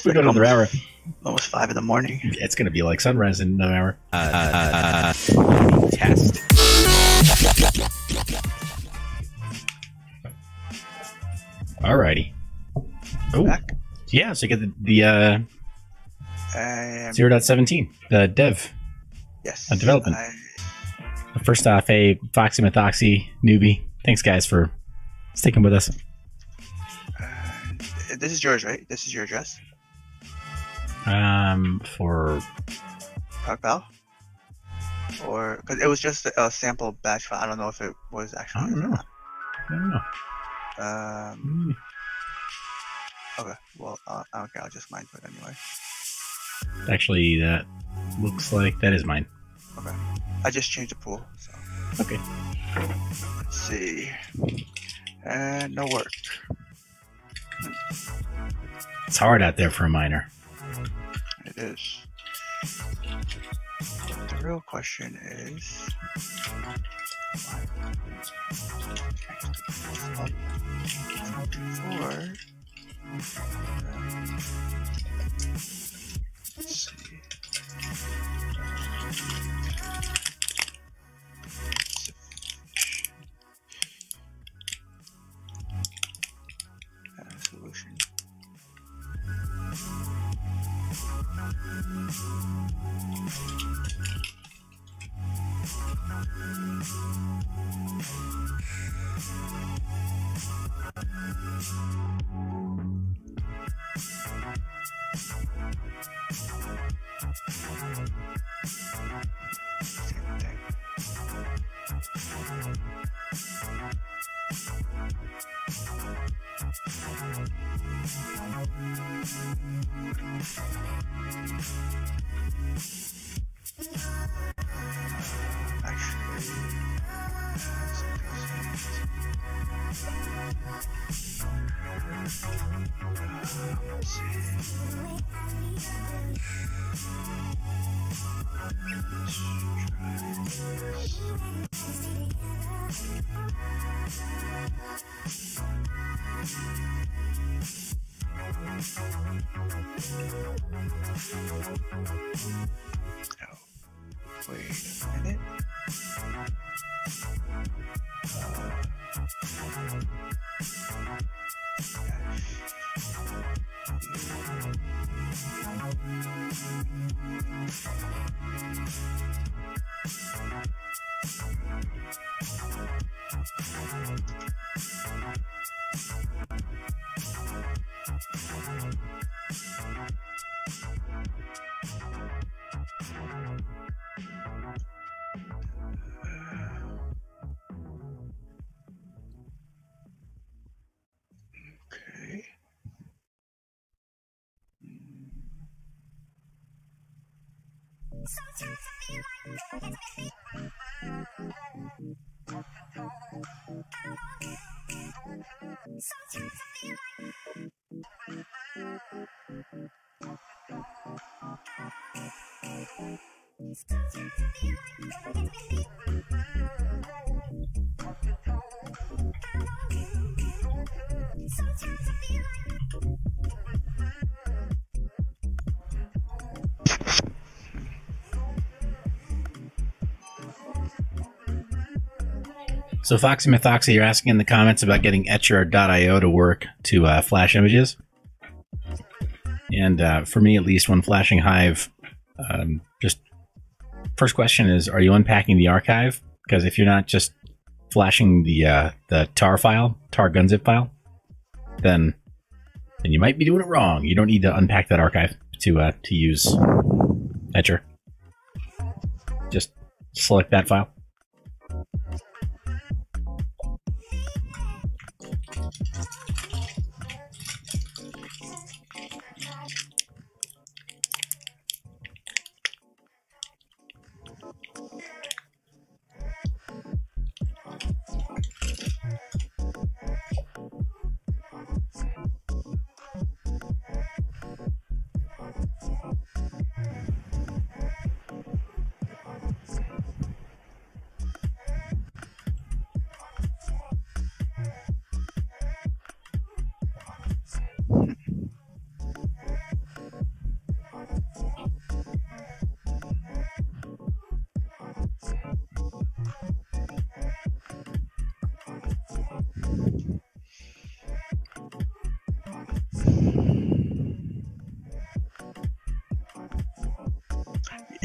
We got another hour. Almost 5 in the morning. It's going to be like sunrise in an hour. Test. Alrighty. Oh, yeah. So you get the 0.17, the dev. Yes. Development. First off, hey, Foxy Nubi. Thanks, guys, for sticking with us. This is yours, right? This is your address? For Parkbell? Or, because it was just a sample batch file. I don't know if it was actually. I don't know. Okay, well, okay, I'll just mine it anyway. Actually, that looks like that is mine. Okay. I just changed the pool, so. Okay. Let's see. And no work. It's hard out there for a miner. It is. The real question is... Let's see. Solution. Same thing. Wait a minute. Okay. So Foxy Methoxy, you're asking in the comments about getting Etcher.io to work to flash images. And for me, at least, when flashing Hive, just first question is, are you unpacking the archive? Because if you're not just flashing the tar file, tar gunzip file, then you might be doing it wrong. You don't need to unpack that archive to use Etcher. Just select that file.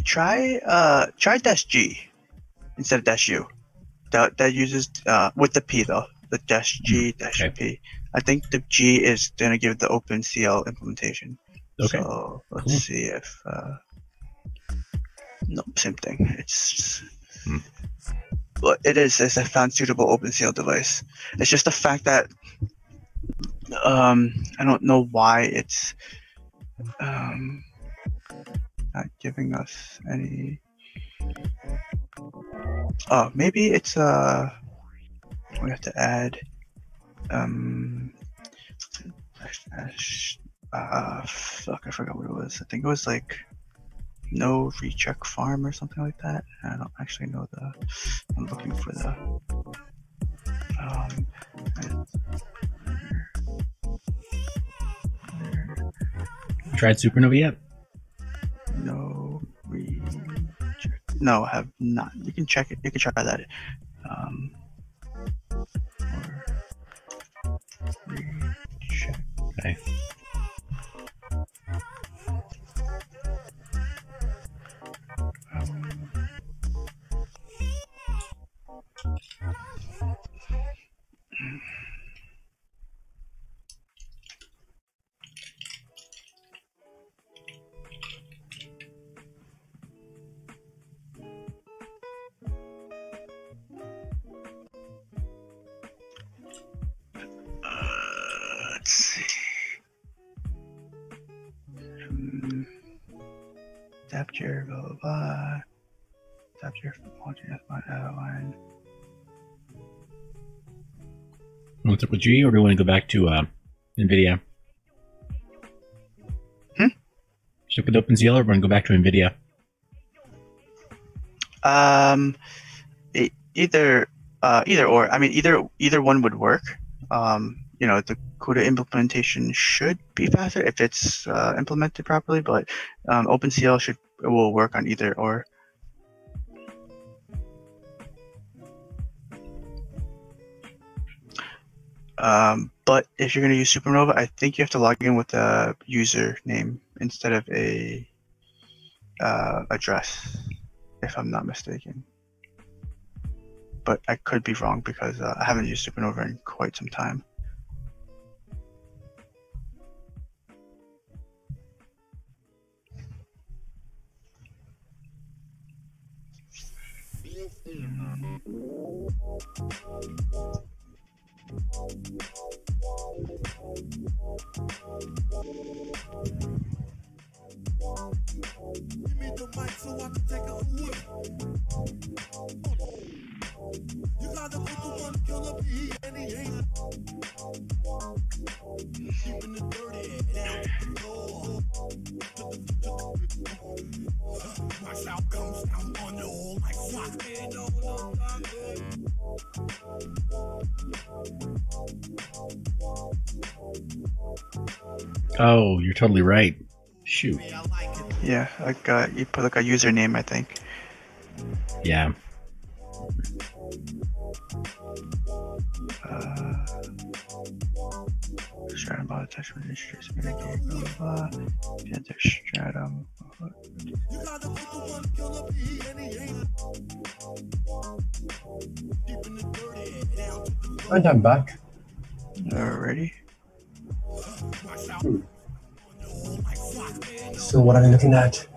try -G instead of -U. That uses with the P though. The -G -P. I think the G is gonna give the OpenCL implementation. Okay. So let's see if no, same thing. It's well, it's a found suitable OpenCL device. It's just the fact that I don't know why it's not giving us any. Oh, maybe it's we have to add fuck, I forgot what it was. I think it was like no recheck farm or something like that. I don't actually know I'm looking for the Tried Supernova yet? no recheck. No, I have not. You can check it. You can try that. Recheck. Okay. Let's see. Capture, blah blah blah. Capture launching F1 AION. Want to stick with G, or do you want to go back to NVIDIA? Stick with OpenCL, or want to go back to NVIDIA? Either or. I mean, either one would work. You know, the CUDA implementation should be faster if it's implemented properly, but OpenCL will work on either or. But if you're going to use Supernova, I think you have to log in with a username instead of a address, if I'm not mistaken. But I could be wrong because I haven't used Supernova in quite some time. Oh, you're totally right. Shoot. Yeah, like you put like a username, I think. Yeah. Stratum blah text registers mitigate blah blah blah. Enter stratum. And I'm back. Alrighty. So what are we looking at?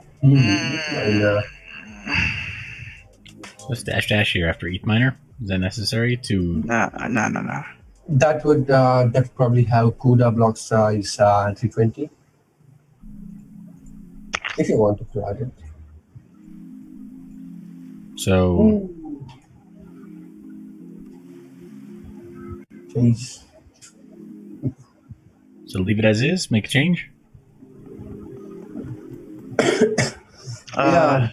So dash here after ETH miner. Is that necessary to? No. That would probably have CUDA block size 320. If you want to plot it. So. Jeez. So leave it as is. Make a change. Yeah.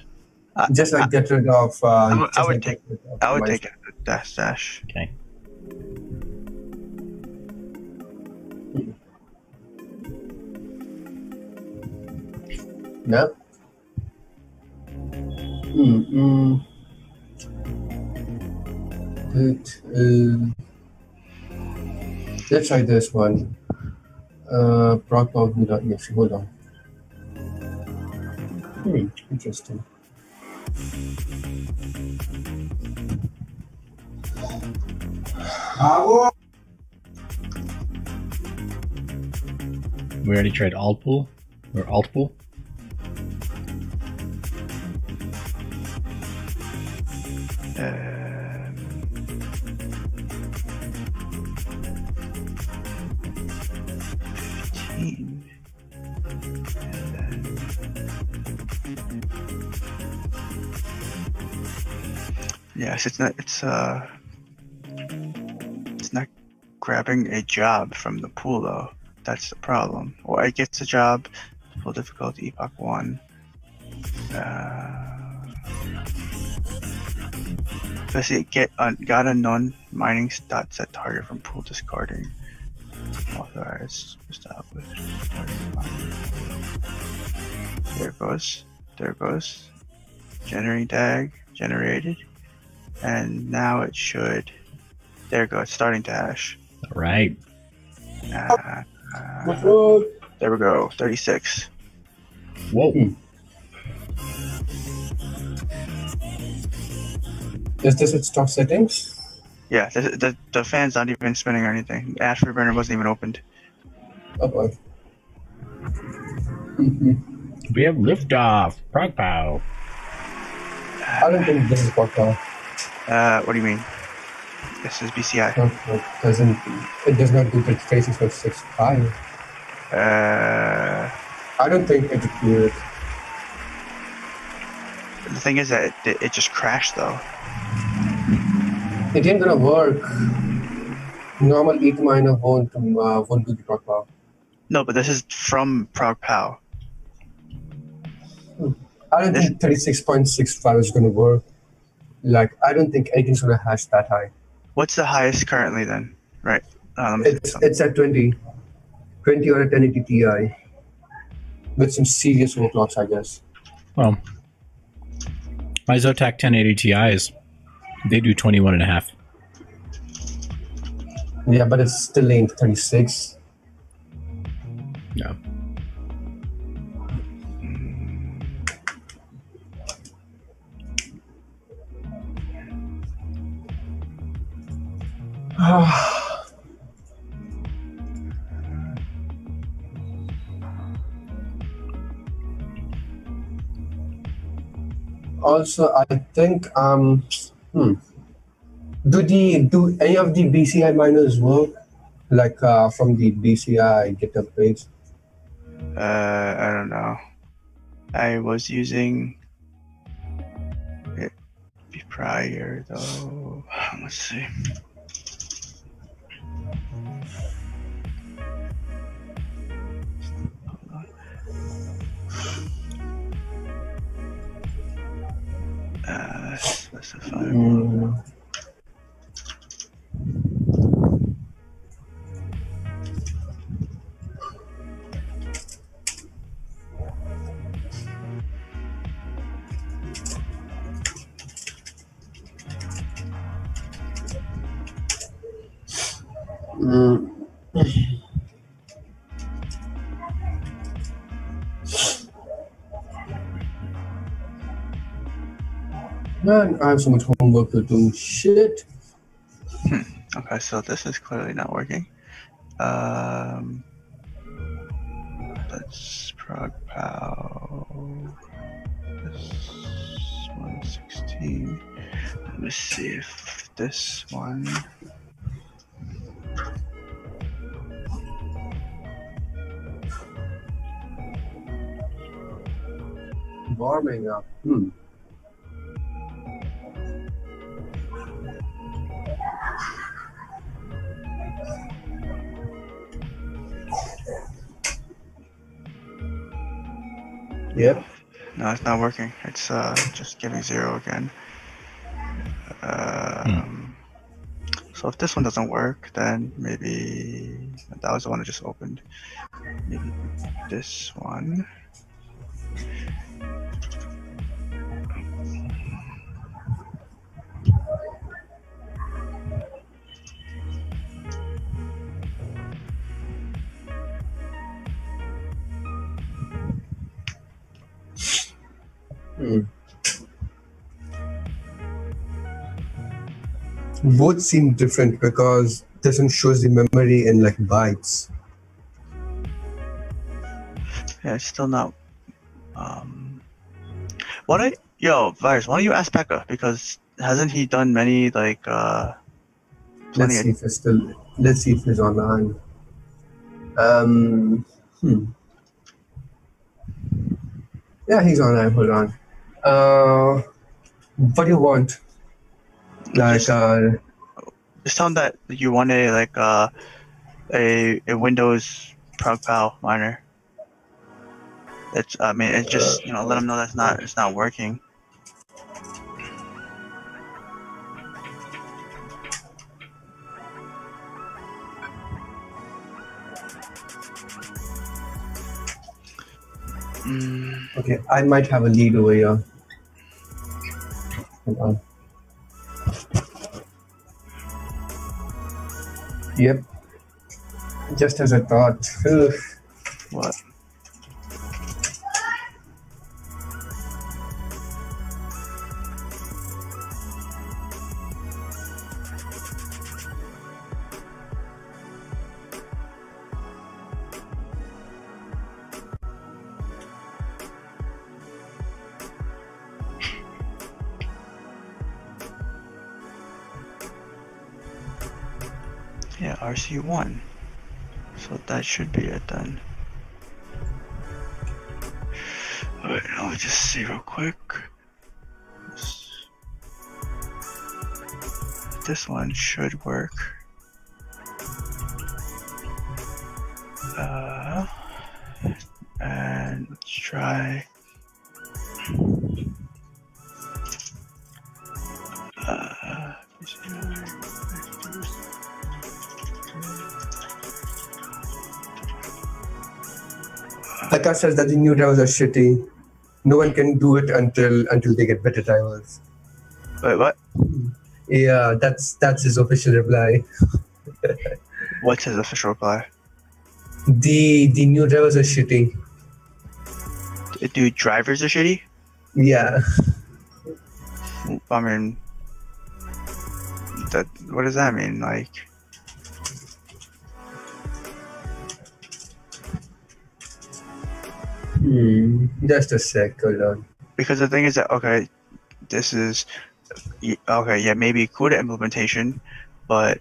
Just like get rid of. I would take it dash. Okay. No. Let's try this one. Proc hold on. Yes, hold on. Interesting. We already tried alt pool or alt pool. Yes, it's not. It's not grabbing a job from the pool though. That's the problem. Or it gets a job. Full difficulty epoch 1. Basically, got a non-mining stat set target from pool discarding. Authorized, established. There it goes. There it goes. Generating tag generated, and now it should. There it goes. Starting to hash. All right. There we go. 36. Whoa. Is this its stock settings? Yeah, the fan's not even spinning or anything. The afterburner wasn't even opened. Oh boy. We have liftoff. Prog pow. I don't think this is podcast. What do you mean? This is BCI. It does not do the 36.65. I don't think it would clear it. The thing is that it just crashed though. It ain't gonna work. Normal ETH miner won't do the prog power. No, but this is from Prog Pow. I don't think 36.65 is gonna work. Like, I don't think anything's gonna hash that high. What's the highest currently then? Right. It's at 20 or a 1080 Ti with some serious overclocks, I guess. Well, my Zotac 1080 Ti's, they do 21.5. Yeah, but it's still ain't 36. No. Also, I think do any of the BCI miners work? Like from the BCI GitHub page? I don't know. I was using it prior though. Let's see. Specify. Man, I have so much homework to do. Shit. Okay, so this is clearly not working. Let's Prog Pow. This 116. Let me see if this one. Warming up. Yep. No, it's not working. It's just giving 0 again. So if this one doesn't work, then maybe that was the one I just opened. Maybe this one. Both seem different because this one shows the memory in like bytes. Yeah, it's still not. Yo, Virus, why don't you ask Becca? Because hasn't he done many like Let's see if it's still. Let's see if he's online. Yeah, he's online. Hold on. What do you want? Like just tell him that you want a Windows ProgPal miner. It's it's just let him know it's not working. Okay, I might have a lead over here. Hold on. Yep. Just as I thought. What? Yeah, RC1. So that should be it then. Alright, let me just see real quick. This one should work. And let's try. Akash says that the new drivers are shitty. No one can do it until they get better drivers. Wait, what? Yeah, that's his official reply. What's his official reply? The new drivers are shitty. Dude, drivers are shitty? Yeah. I mean, what does that mean? Like, Just a sec, hold on. because the thing is that, okay, this is, okay, yeah, maybe CUDA implementation, but,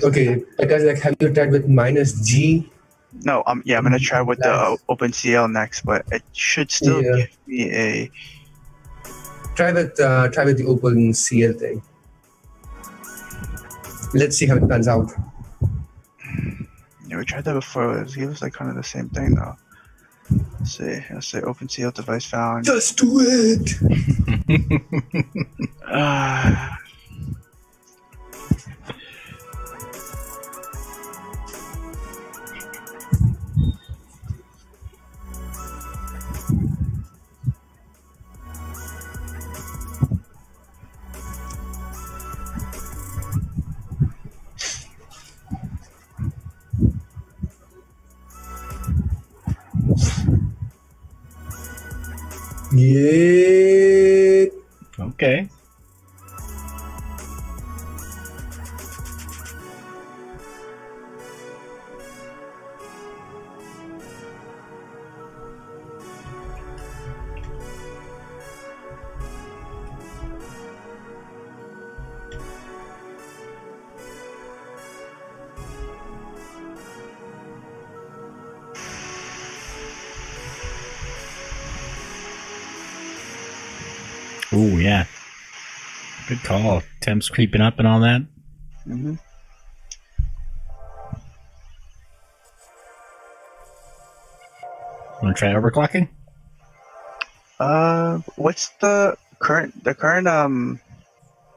Okay, because like, have you tried with -G? no, yeah, I'm gonna try with the OpenCL next, but it should still give me a. Try with the OpenCL thing. Let's see how it pans out. Yeah, we tried that before. It was like kind of the same thing though. Let's say OpenCL device found. Just do it. Yeah. Okay. Oh yeah, good call. Temps creeping up and all that. Mm-hmm. Want to try overclocking? What's the current? The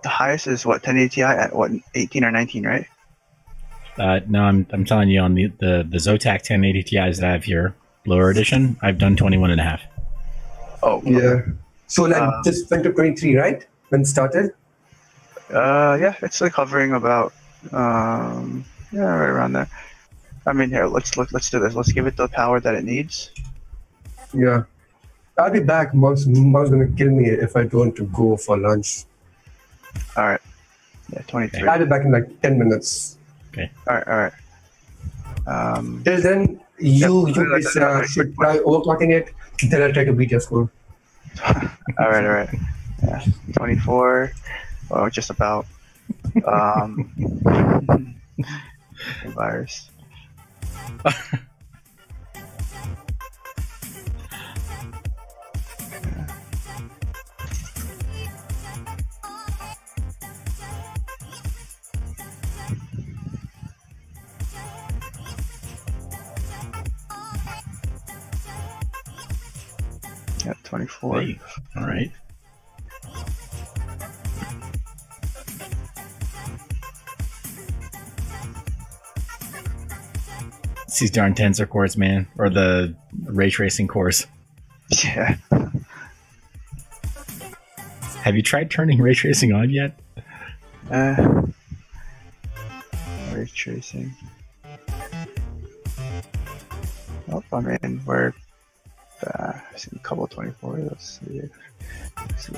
highest is what, 1080 Ti at what, 18 or 19, right? No, I'm telling you, on the Zotac 1080 Ti's that I have here, lower edition, I've done 21.5. Oh yeah. So like this went to 23, right? When it started? Yeah, it's like hovering about yeah, right around there. I mean, here, let's do this. Let's give it the power that it needs. Yeah. I'll be back. Mom's gonna kill me if I don't go for lunch. All right. Yeah, 23. I'll be back in like 10 minutes. Okay. All right. Till then, you guys should try overclocking it. Then I'll try to beat your score. All right. Yeah, 24. Oh, just about. Virus. Yeah, 24. Hey, all right. It's these darn tensor cores, man, or the ray tracing cores. Yeah. Have you tried turning ray tracing on yet? Ray tracing. Oh, I mean, we're seen a couple of 24. Let's see if this is.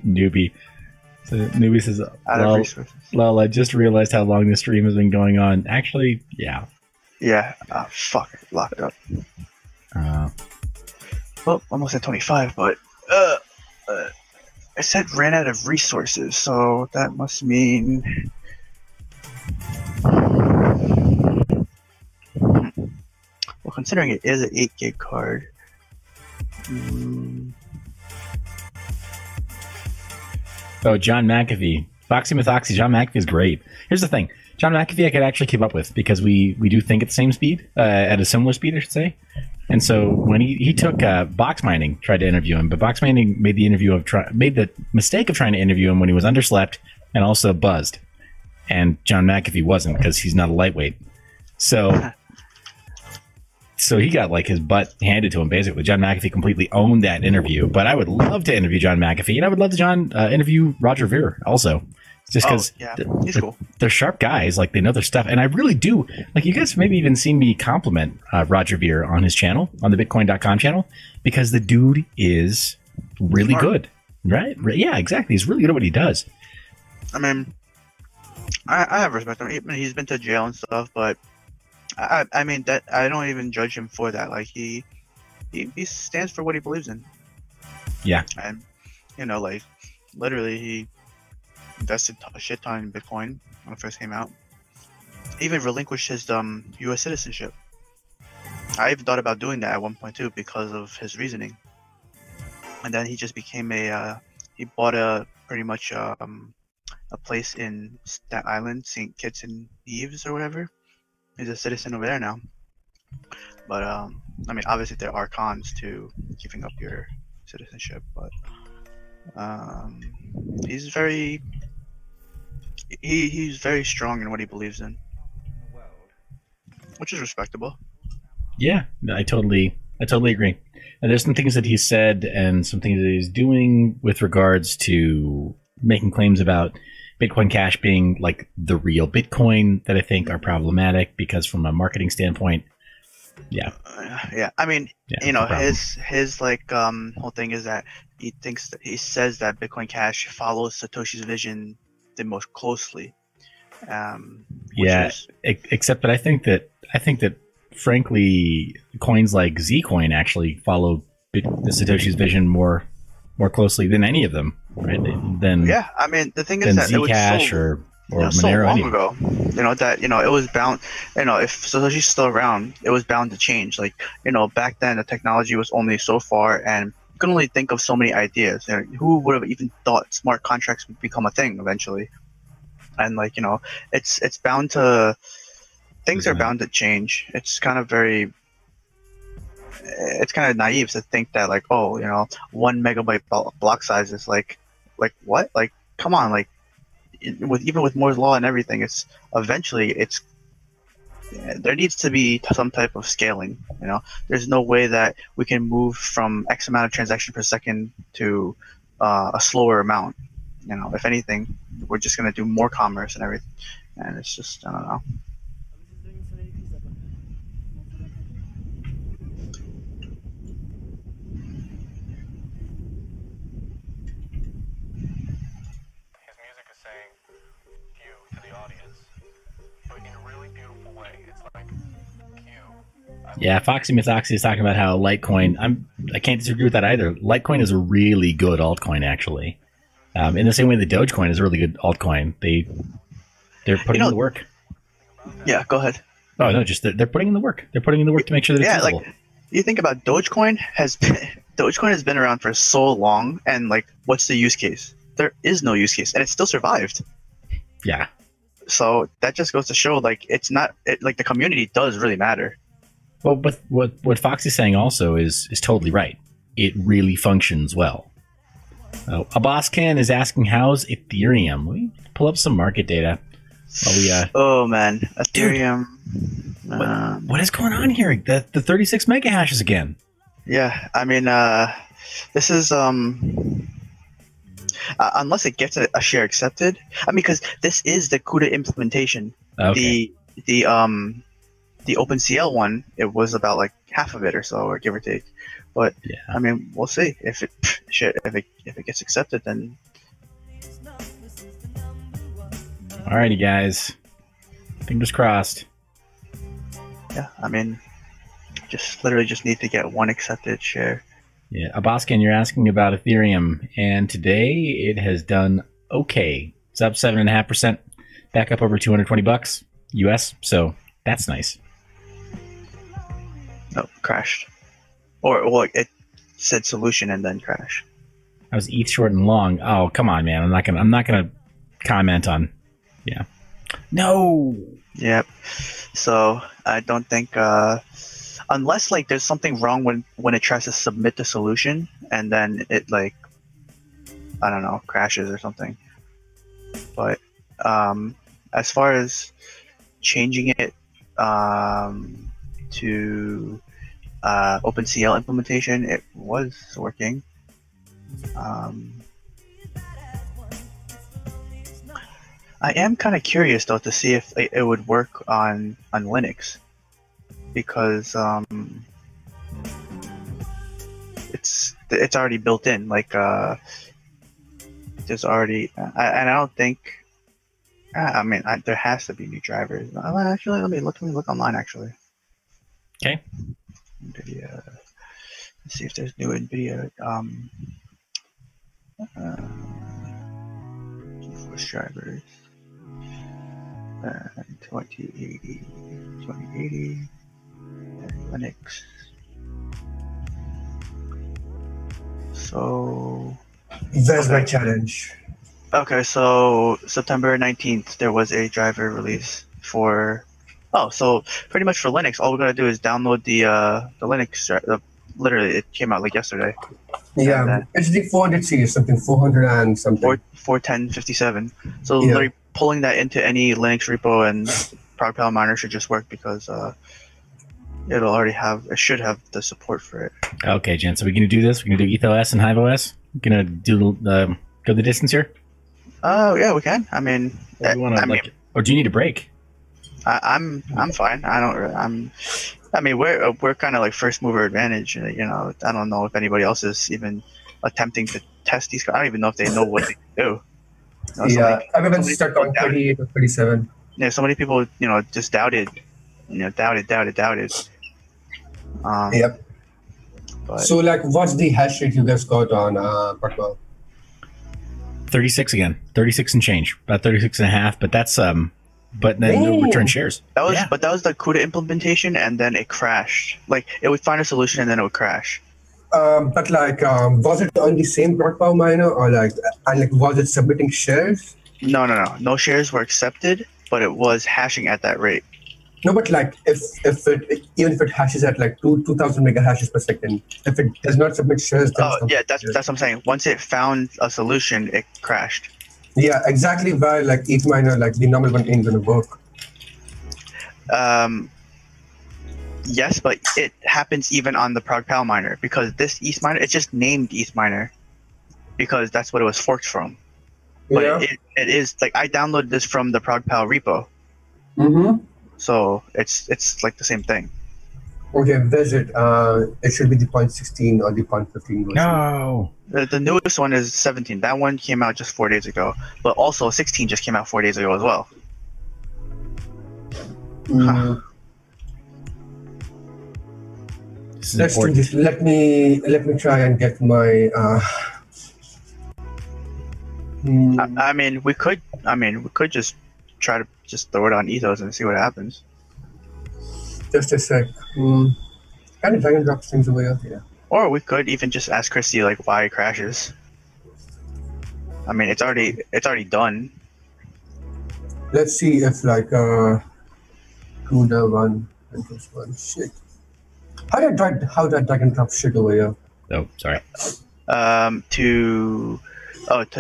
Nubi. So Nubi says, Out of resources. lol, I just realized how long this stream has been going on. Actually, yeah. Yeah. Fuck. Locked up. Well, almost at 25, but I said ran out of resources, so that must mean. Well, considering it is an 8 gig card. Oh, John McAfee. Foxy Methoxy, John McAfee is great. Here's the thing. John McAfee I could actually keep up with because we do think at the same speed, at a similar speed, I should say. And so when he took Box Mining, tried to interview him, but Box Mining made the mistake of trying to interview him when he was underslept and also buzzed. And John McAfee wasn't because he's not a lightweight. So he got like his butt handed to him basically. John McAfee completely owned that interview. But I would love to interview John McAfee, and I would love to interview Roger Ver also. Just because he's cool. They're sharp guys, like they know their stuff. And I really do. Like you guys have maybe even seen me compliment Roger Ver on his channel, on the Bitcoin.com channel, because the dude is really good. Right? Yeah, exactly. He's really good at what he does. I mean, I have respect for him. He's been to jail and stuff, but I mean that I don't even judge him for that. Like he stands for what he believes in. Yeah. And like literally he invested a shit ton in Bitcoin when it first came out. He even relinquished his U.S. citizenship. I even thought about doing that at one point too because of his reasoning. And then he just became he bought pretty much a place in Staten Island, St. Kitts and Nevis or whatever. He's a citizen over there now. But I mean, obviously there are cons to giving up your citizenship, but he's very strong in what he believes in, which is respectable. Yeah, I totally agree. And there's some things that he said and some things that he's doing with regards to making claims about Bitcoin Cash being like the real Bitcoin that I think are problematic because from a marketing standpoint, yeah. I mean, his like whole thing is that he says that Bitcoin Cash follows Satoshi's vision the most closely. Except that I think that frankly, coins like Zcoin actually follow Satoshi's vision more closely than any of them, right? I mean, the thing is that Zcash or Monero so long ago, it was bound. If Satoshi's still around, it was bound to change. Like, back then the technology was only so far, and you could only think of so many ideas. Who would have even thought smart contracts would become a thing eventually? And like, it's bound to. Things are bound to change. It's kind of naive to think that like, 1 megabyte block size is like what? Like, come on, like even with Moore's law and everything, there needs to be some type of scaling. There's no way that we can move from X amount of transaction per second to a slower amount. If anything, we're just gonna do more commerce and everything, and it's just I don't know. Yeah, Foxy Mythoxy is talking about how Litecoin. I can't disagree with that either. Litecoin is a really good altcoin, actually. In the same way that Dogecoin is a really good altcoin. They're putting in the work. Yeah, go ahead. Oh no, just they're putting in the work. They're putting in the work to make sure that it's usable. Like you think about Dogecoin has been around for so long, and like, what's the use case? There is no use case, and it still survived. Yeah. So that just goes to show, like, like the community does really matter. Well, but what Fox is saying also is totally right. It really functions well. Abbascan is asking, how's Ethereum? Let me pull up some market data. Oh man, Ethereum. Dude, what is going on here? The 36 mega hashes again. Yeah, I mean, this is unless it gets a share accepted. I mean, because this is the CUDA implementation. Okay. The OpenCL one, it was about like half of it or so, or give or take. But yeah, I mean, we'll see if it gets accepted. Then. Alrighty, guys. Fingers crossed. Yeah, I mean, literally just need to get one accepted share. Yeah, Abbascan, you're asking about Ethereum, and today it has done okay. It's up 7.5%, back up over $220 US. So that's nice. No, crashed. Or well, it said solution and then crashed. I was ETH short and long. Oh, come on, man. I'm not gonna comment on. Yeah. No. Yep. So I don't think unless like there's something wrong when it tries to submit the solution and then it, like, I don't know, crashes or something. But as far as changing it to OpenCL implementation, it was working. I am kind of curious though to see if it would work on Linux, because it's already built in. Like there's already, and I don't think. I mean, there has to be new drivers. Actually, let me look online. Actually. Okay. NVIDIA. Let's see if there's new NVIDIA GeForce drivers. 2080, and Linux. So there's my challenge. Okay, so September 19th there was a driver release for. Oh, so pretty much for Linux, all we're gonna do is download the Linux. Literally, it came out like yesterday. Yeah, it's the 400 series, something 400 and something. 41057. So literally pulling that into any Linux repo and ProgPal miner should just work, because it should have the support for it. Okay, Jen. So we're gonna do this. We're gonna do ETHOS and HiveOS. We're gonna do go the distance here. Oh yeah, we can. I mean, or do you need a break? I'm fine. I mean, we're kind of like first mover advantage. You know, I don't know if anybody else is even attempting to test these. I don't even know if they know what they do. You know, everyone's stuck on 38 or 37. Yeah, so many people, just doubted. Doubted. Yep. But, so, like, what's the hash rate you guys got on ProgPal? 36 again. 36 and change. About 36 and a half. But that's but then no return shares. But that was the CUDA implementation, and then it crashed. Like, it would find a solution and then it would crash. But like, was it on the same ProgPal miner, or like was it submitting shares? No shares were accepted, but it was hashing at that rate. No, but like even if it hashes at like 2000 mega hashes per second, if it does not submit shares, then that's what I'm saying. Once it found a solution, it crashed. Yeah, exactly. Why like ETH miner, like the normal one, ain't gonna work. Yes, but it happens even on the ProgPal miner, because this ETH miner, it's just named ETH miner because that's what it was forked from. But it is like, I downloaded this from the ProgPal repo. Mm-hmm. So it's like the same thing. Okay, there's it. It should be the 0.16 or the 0.15 version. No. The newest one is 17. That one came out just 4 days ago. But also 16 just came out 4 days ago as well. Mm, This is let's do important. this. Let me try and get my. I mean, we could just try to just throw it on ethos and see what happens. Just a sec. Kind of drag and drop things away up here. Or we could even just ask Christy like why it crashes. I mean, it's already done. Let's see if like CUDA one and this one. Shit. How did I drag and drop shit away here? Oh, sorry. To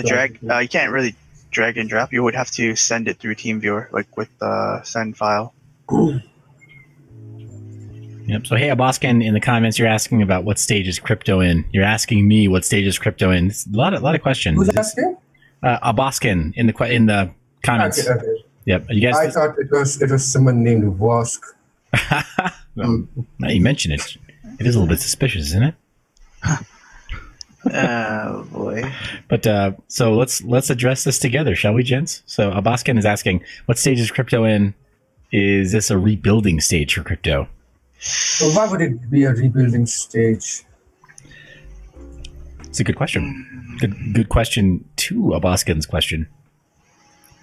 drag, you can't really drag and drop. You would have to send it through TeamViewer, like with the send file. Yep. So, hey, Aboskin, in the comments, you're asking about what stage is crypto in. You're asking me what stage is crypto in. It's a lot of questions. Who's asking? Aboskin in the comments. Okay. Yep. You guys. I thought it was someone named Vosk. Well, now you mention it. It is a little bit suspicious, isn't it? Oh boy. But so let's address this together, shall we, gents? So Aboskin is asking, what stage is crypto in? Is this a rebuilding stage for crypto? Well, why would it be a rebuilding stage? It's a good question. Good question to Aboskin's question.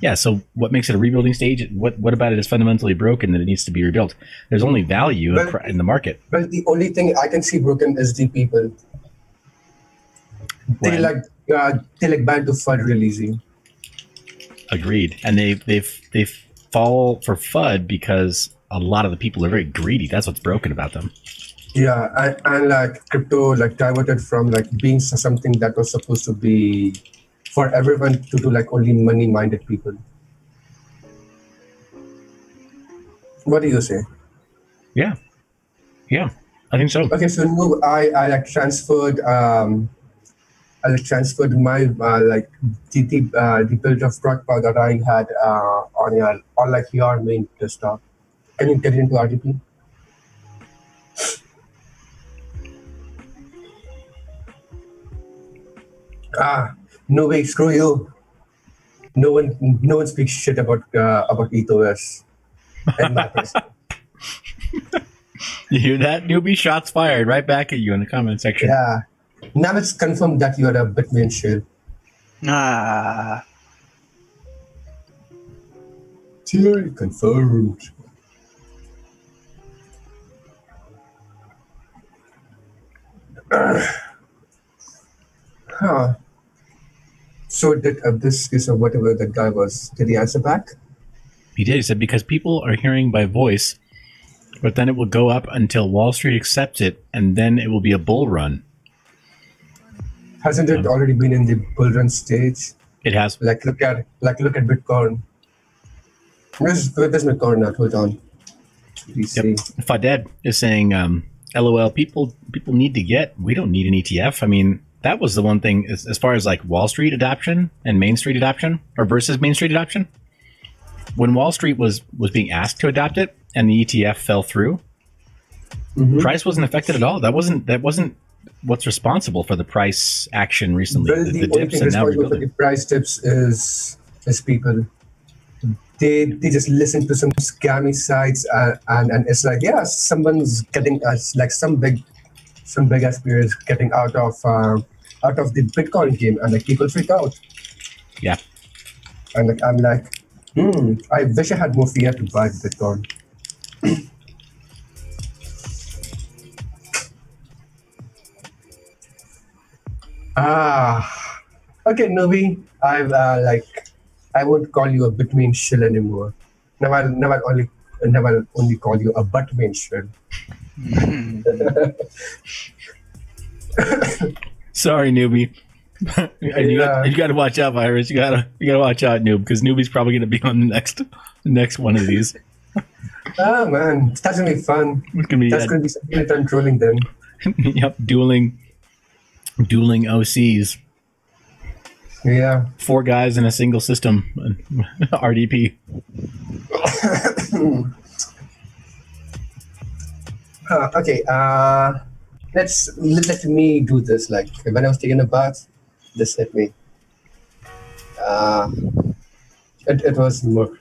Yeah, so what makes it a rebuilding stage? What about it is fundamentally broken that it needs to be rebuilt? There's only value in the market. Well, the only thing I can see broken is the people. They like ban to FUD releasing. Agreed. And they fall for FUD because a lot of the people are very greedy. That's what's broken about them. Yeah, and like crypto like diverted from like being something that was supposed to be for everyone to like only money-minded people. What do you say? Yeah, I think so. Okay, so no, I like transferred my like the build of Protpod that I had on like your main desktop. Can you get into RTP? No way, screw you. No one speaks shit about ETHOS and Mappers. You hear that? Newbie shots fired right back at you in the comment section. Yeah. Now it's confirmed that you are a Bitmain shell. Theory confirmed. So did this is whatever the guy was. Did he answer back? He did. He said because people are hearing by voice, but then it will go up until Wall Street accepts it, and then it will be a bull run. Hasn't it already been in the bull run stage? It has. Look at Bitcoin. Where's Bitcoin now? Hold on. Yep. Faded is saying, "LOL, people need to get. We don't need an ETF. I mean, that was the one thing as far as like Wall Street adoption and Main Street adoption, or versus Main Street adoption. When Wall Street was being asked to adopt it, and the ETF fell through, price wasn't affected at all. That wasn't what's responsible for the price action recently. Well, the only thing responsible for the price dips is people. They just listen to some scammy sites and it's like, yeah, someone's getting us like some big ass player is getting out of the Bitcoin game, and like people freak out. Yeah. And like I'm like, I wish I had more fiat to buy Bitcoin. Okay, Nubi, I won't call you a Bitmain shill anymore. Now I'll only call you a Buttmain shill. Sorry, Newbie. You got to watch out, Virus. You got to watch out, Noob, because Newbie's probably going to be on the next one of these. Oh man, that's gonna be fun. It's gonna be, that's gonna be something that I'm trolling then. Yep, dueling OCs. Yeah. 4 guys in a single system. RDP. Okay. Let me do this. Like when I was taking a bath, this hit me. It was more.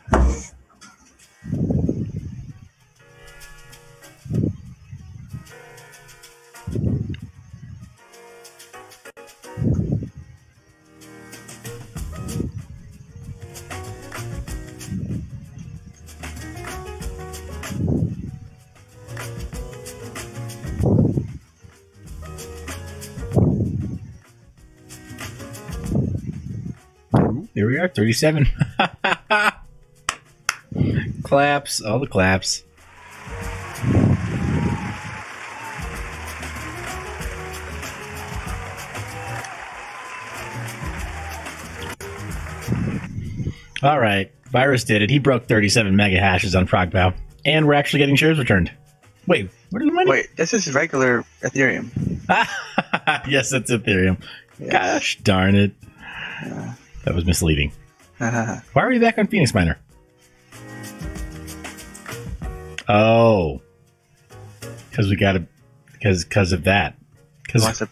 Here we are, 37. Claps, all the claps. All right, Virus did it. He broke 37 mega hashes on ProgPow, and we're actually getting shares returned. Wait, where did the money? Wait, this is regular Ethereum. Yes, it's Ethereum. Yes. Gosh darn it. That was misleading. Why are we back on Phoenix Miner? Oh. Because we got to... Because of that. He wants to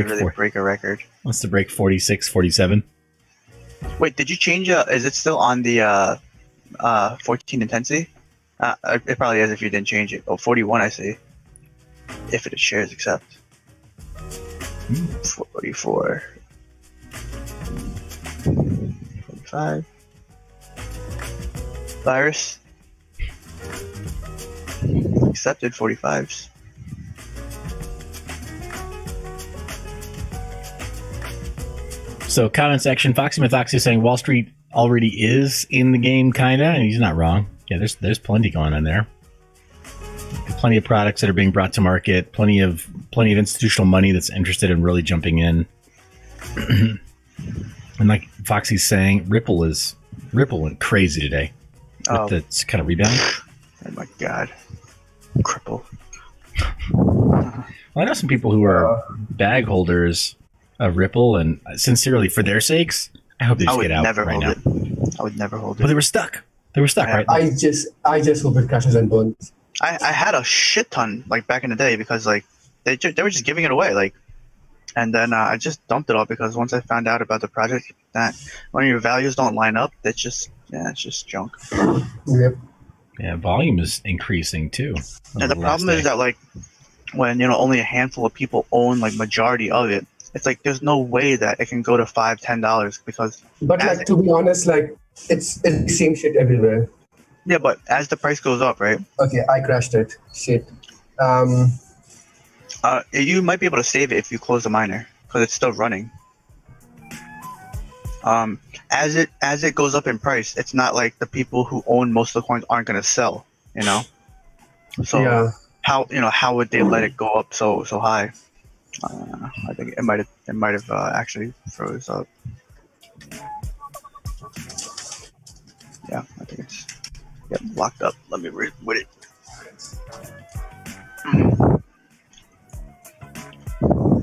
really break a record. Wants to break 46, 47. Wait, did you change... is it still on the 14 intensity? It probably is if you didn't change it. Oh, 41, I see. If it shares accept. 44. 45. Virus. Accepted 45s. So comment section, Foxy Mythoxy saying Wall Street already is in the game, kinda, and he's not wrong. Yeah, there's plenty going on there. Plenty of products that are being brought to market. Plenty of institutional money that's interested in really jumping in. And like Foxy's saying, Ripple went crazy today with its kind of rebound. Oh my god, cripple. Well, I know some people who are bag holders of Ripple, and sincerely, for their sakes, I hope they just get out right now. I would never hold it. But they were stuck. Right? I just hope it crashes and burns. I had a shit ton like back in the day because like they were just giving it away like, and then I just dumped it all because once I found out about the project that when your values don't line up, it's just junk. Yep. Yeah, volume is increasing too. And the problem is that like when only a handful of people own like majority of it, it's like there's no way that it can go to $5-10 because. But like to be honest, like it's the same shit everywhere. Yeah, but as the price goes up, right? Okay, I crashed it. Shit. You might be able to save it if you close the miner because it's still running. As it goes up in price, it's not like the people who own most of the coins aren't going to sell, So yeah. How would they let it go up so high? I think it might have actually froze up. Yeah, I think it's locked up. Let me read it.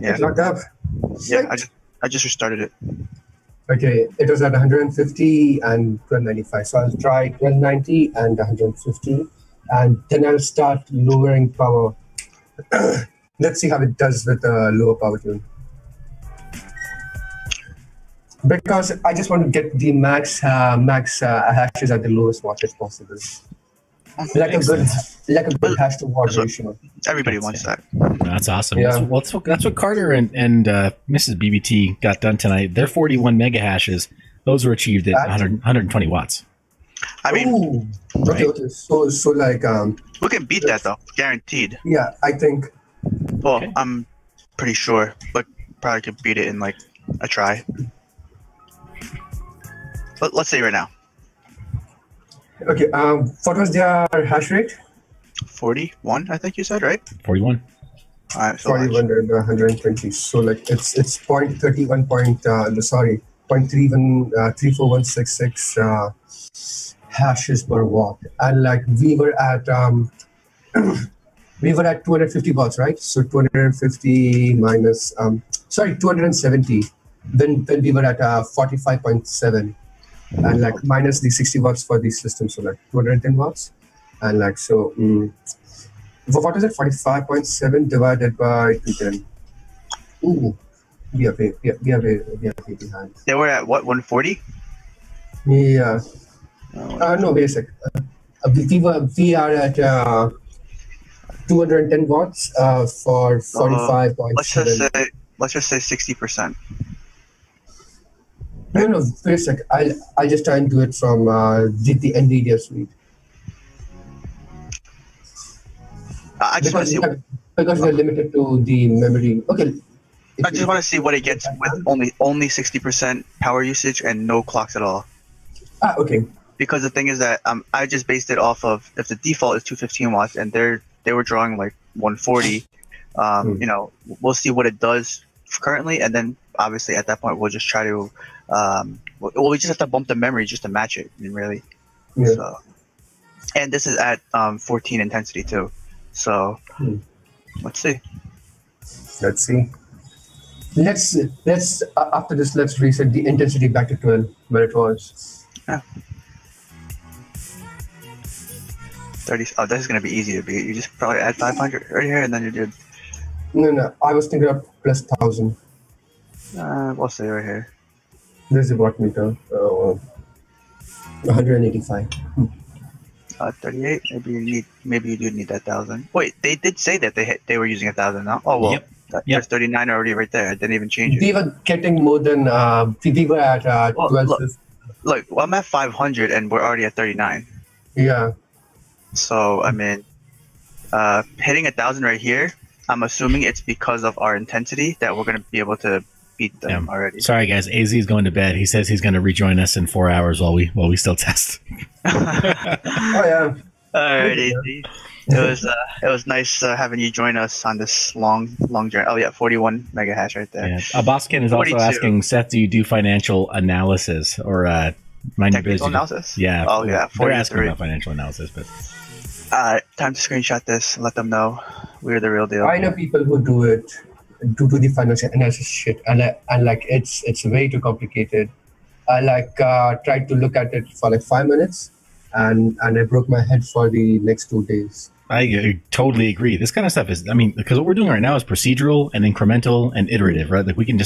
Yeah, it's locked up. Yeah, I just restarted it. Okay, it was at 150 and 1295. So I'll try 1290 and 150, and then I'll start lowering power. Let's see how it does with the lower power tune. Because I just want to get the max hashes at the lowest wattage possible. Like a good hash to watt ratio. Everybody wants that. That's awesome. Yeah. That's what Carter and Mrs. BBT got done tonight. Their 41 mega hashes, those were achieved at 120 watts. I mean, okay. So like we can beat that though, guaranteed. Yeah, I think. Well, okay. I'm pretty sure, but probably could beat it in like a try. Let's say right now. Okay. What was their hash rate? 41, I think you said, right? 41. All right. So 41 and 120. So like it's 0.31 0.34166 hashes per watt, and like we were at 250 watts, right? So 250 minus 270. Then we were at 45.7. And like minus the 60 watts for the system, so like 210 watts, and like so. What is it? 45.7 divided by 210. Ooh, we are way behind. They were at what, 140? Yeah. No, basic. We are at 210 watts for 45.7. Let's just say 60%. No, wait a sec. I'll just try and do it from the NVIDIA suite. I just want to see because we're limited to the memory. Okay, I just want to see what it gets with only 60% power usage and no clocks at all. Okay. Because the thing is that I just based it off of if the default is 215 watts and they were drawing like 140. You know, we'll see what it does currently, and then obviously at that point we'll just try to we just have to bump the memory just to match it. I mean, really. Yeah. So, and this is at 14 intensity too. So let's see. Let's see. Let's after this, let's reset the intensity back to 12 where it was. Yeah. 30. Oh, this is gonna be easy to beat. You just probably add 500 right here, and then you're good. No. I was thinking of plus 1,000. We'll see right here. This is a watt meter. 185. 38. Maybe you do need that 1,000. Wait, they did say that they were using 1,000 now. Oh well. Yep. There's 39 already right there. I didn't even change it. We were getting more than we were at 12. Look, well, I'm at 500 and we're already at 39. Yeah. So I mean, hitting 1,000 right here. I'm assuming it's because of our intensity that we're going to be able to beat them already. Sorry, guys. AZ is going to bed. He says he's going to rejoin us in 4 hours while we still test. Oh yeah. All right, AZ. It was nice having you join us on this long journey. Oh yeah, 41 mega hash right there. Yeah. Boskin is 42. Also asking, Seth, do you do financial analysis or mind your business? Analysis? Yeah. Oh yeah. 43. They're asking about financial analysis, but. Time to screenshot this and let them know we're the real deal. I know people who do it, do the financial analysis shit, and like it's way too complicated. I tried to look at it for like 5 minutes, and I broke my head for the next 2 days. I totally agree. This kind of stuff is, I mean, because what we're doing right now is procedural and incremental and iterative, right? Like we can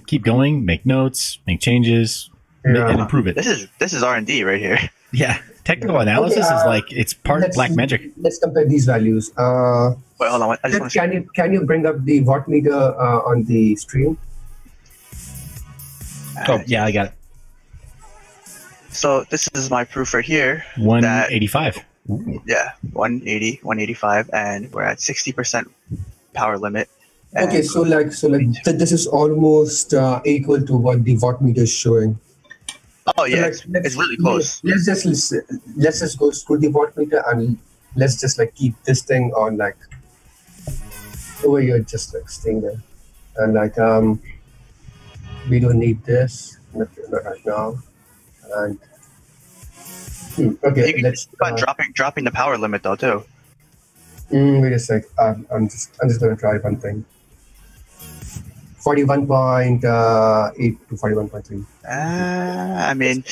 keep going, make notes, make changes, and improve it. This is R&D right here. Yeah. Technical analysis is like, it's part black magic. Let's compare these values. Wait, hold on. I just can you bring up the watt meter on the stream? Oh, yeah, I got it. So this is my proof right here. 185. Yeah, 180, 185, and we're at 60% power limit. Okay, so this is almost equal to what the watt meter is showing. Oh yeah, so it's really close. Let's just go through the watt meter and let's just like keep this thing on like over here, just like staying there, and like we don't need this not right now. And okay, let's dropping the power limit though too. Wait a sec. I'm just gonna try one thing. 41.8 to 41.3. I mean,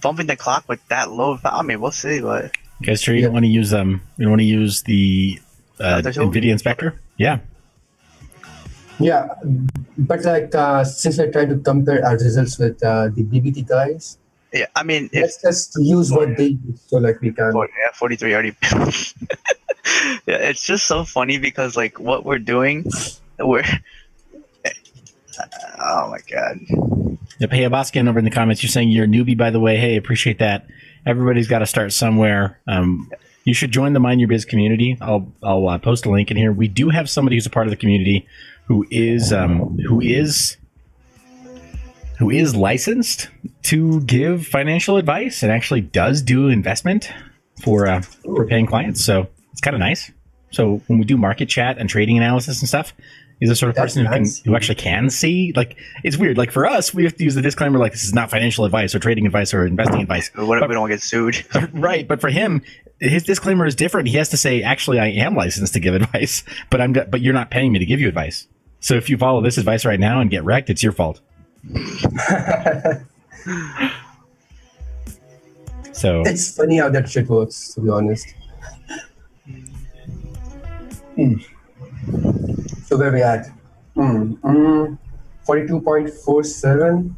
bumping the clock with that low. I mean, we'll see. But guys, sure you don't want to use you don't want to use the NVIDIA inspector? Yeah. Yeah, but like since I tried to compare our results with the BBT guys. Yeah, I mean, let's just use what they use so like we can. 43 already. Yeah, it's just so funny because like what we're doing, oh my god. Yep. Hey, Abaskin over in the comments, you're saying you're a newbie, by the way. Hey, appreciate that. Everybody's got to start somewhere. You should join the Mind Your Biz community. I'll post a link in here. We do have somebody who's a part of the community who is licensed to give financial advice and actually does do investment for paying clients. So it's kind of nice. So when we do market chat and trading analysis and stuff, he's the sort of person who actually can see. Like, it's weird. Like for us, we have to use the disclaimer like this is not financial advice or trading advice or investing advice. We don't get sued. Right. But for him, his disclaimer is different. He has to say, actually, I am licensed to give advice, but you're not paying me to give you advice. So if you follow this advice right now and get wrecked, it's your fault. So it's funny how that shit works, to be honest. So where we at? 42.47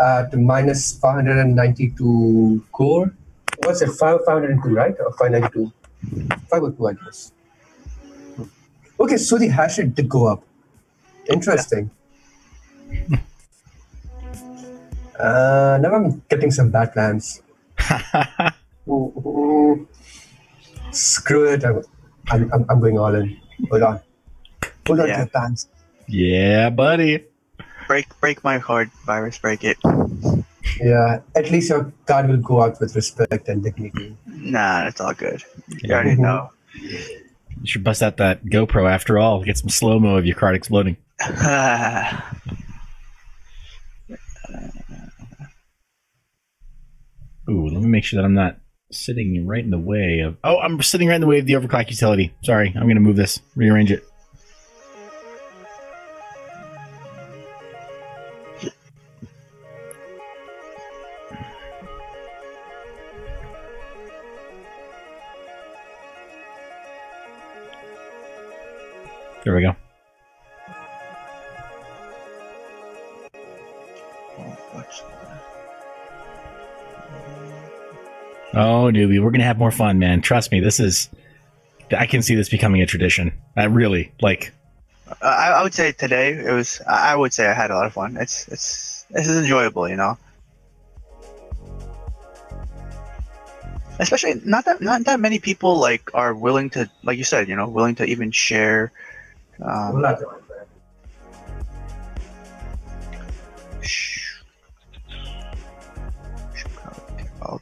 at minus 592 core. What's it? 502, right? Or 592? 502, I guess. Okay, so the hash rate did go up. Interesting. Now I'm getting some bad plans. Screw it. I'm going all in. Hold on to your plans. Yeah, buddy. Break my card, virus. Break it. Yeah, at least your card will go out with respect and dignity. Nah, it's all good. You Yeah. already know. You should bust out that GoPro after all. Get some slow-mo of your card exploding. Ooh, let me make sure that I'm not sitting right in the way of... Oh, I'm sitting right in the way of the overclock utility. Sorry, I'm going to move this. Rearrange it. There we go. Oh, Nubi, we're gonna have more fun, man. Trust me, this is. I can see this becoming a tradition. I really like. I would say today it was. I would say I had a lot of fun. This is enjoyable, you know. Especially not that many people like are willing to, like you said, you know, willing to even share. All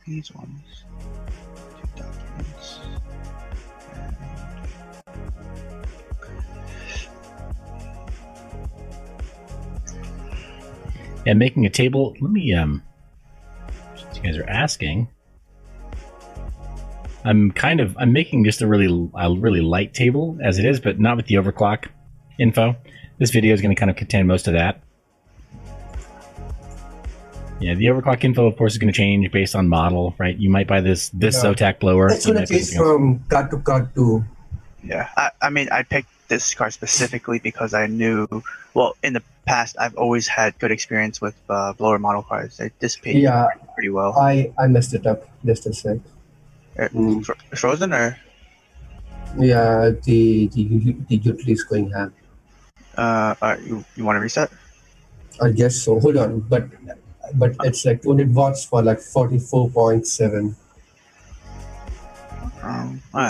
these ones. 2 documents. And making a table. Let me since you guys are asking. I'm making just a really light table as it is, but not with the overclock info. This video is going to kind of contain most of that. Yeah, the overclock info, of course, is going to change based on model, right? You might buy this Zotac blower. It's going to change from card to card too. Yeah, I mean, I picked this card specifically because I knew, well, in the past, I've always had good experience with blower model cards. They dissipate pretty well. I messed it up just a sec. Frozen or? Yeah, the utility is going ham. You want to reset? I guess so. Hold on, but it's like 200 watts for like 44.7.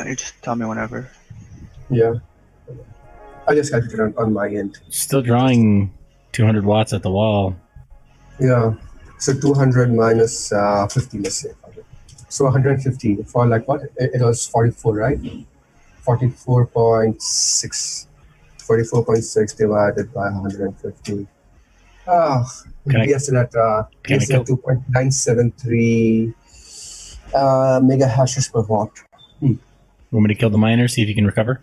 You just tell me whenever. Yeah, I just calculated on my end. Still drawing 200 watts at the wall. Yeah, so 200 minus 50, let's say. So 150 for like what? It was 44, right? 44.6. 44.6 divided by 150. Yes, at 2.973 mega hashes per watt. Want me to kill the miner, see if you can recover?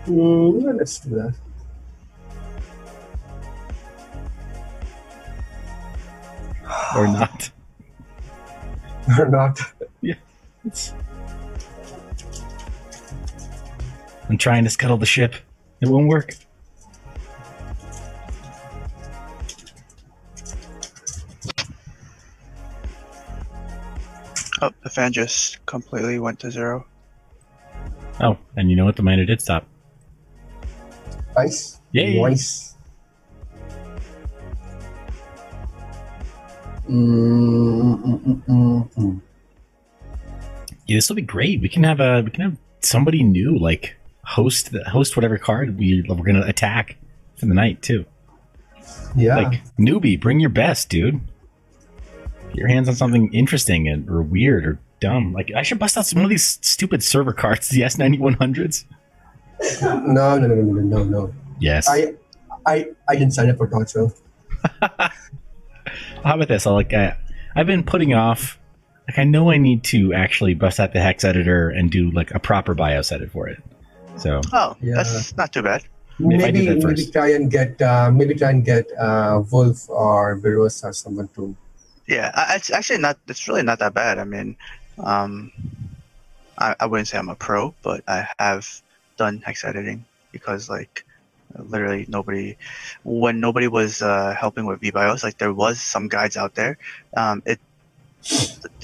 Yeah, let's do that. Or not. Or not. Yeah. I'm trying to scuttle the ship. It won't work. Oh, the fan just completely went to 0. Oh, and you know what? The miner did stop. Nice. Yay. Nice. Yeah, this will be great. We can have somebody new like host whatever card we're gonna attack for the night too. Yeah. Like Nubi, bring your best, dude. Get your hands on something interesting or weird or dumb. Like I should bust out some of these stupid server cards, the S9100s. No. Yes. I didn't sign up for torture. How about this? I've been putting off. Like I know I need to actually bust out the hex editor and do like a proper BIOS edit for it. So that's not too bad. Maybe try and get Wolf or Virus or someone to. Yeah, it's actually not. It's really not that bad. I mean, I wouldn't say I'm a pro, but I have done hex editing because like literally when nobody was helping with VBIOS, like there was some guides out there. It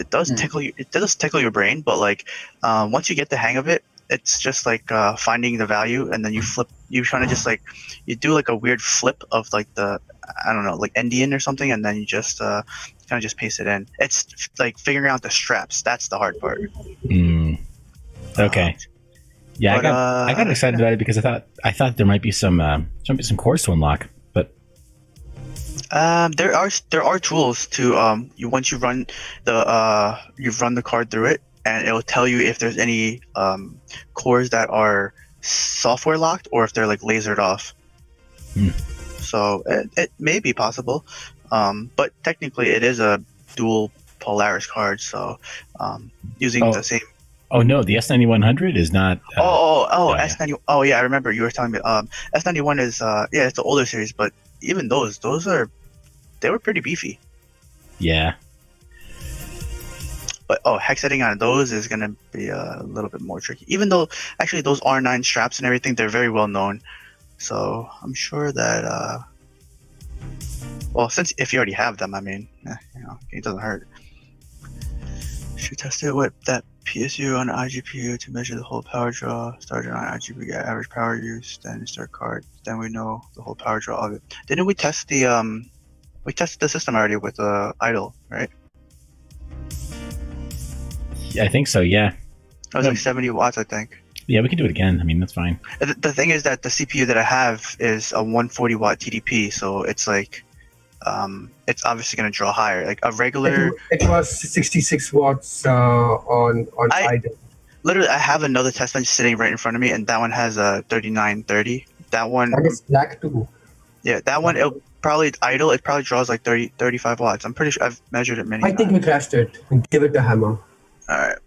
does tickle your brain, but like once you get the hang of it, it's just like finding the value, and then you trying to just like you do like a weird flip of like the like endian or something, and then you just kind of just paste it in. It's like figuring out the straps. That's the hard part. Okay. Yeah, But, I got excited about it because I thought there might be some cores to unlock, but there are tools to once you run the card through it, and it will tell you if there's any cores that are software locked or if they're like lasered off. So it may be possible, but technically it is a dual Polaris card, so using the same. Oh no, the S9100 is not. S90. Oh yeah, I remember you were telling me. S91 is it's the older series, but even those they were pretty beefy. Yeah. But hex setting on those is gonna be a little bit more tricky. Even though actually those R9 straps and everything, they're very well known. So I'm sure that since if you already have them, I mean, it doesn't hurt. Should test it with that PSU on an iGPU to measure the whole power draw. Started on iGPU, get average power use, then start card. Then we know the whole power draw of it. Didn't we test the we tested the system already with idle, right? Yeah, I think so. Yeah. It was like 70 watts, I think. Yeah, we can do it again. I mean, that's fine. The thing is that the CPU that I have is a 140 watt TDP, so it's like, it's obviously going to draw higher. Like a regular. It was 66 watts on idle. Literally, I have another test bench sitting right in front of me, and that one has a 3930. That one. That is black too. Yeah, that one. It'll probably idle. It probably draws like 35 watts. I'm pretty sure I've measured it many times. I think we crashed it. Give it a hammer. All right.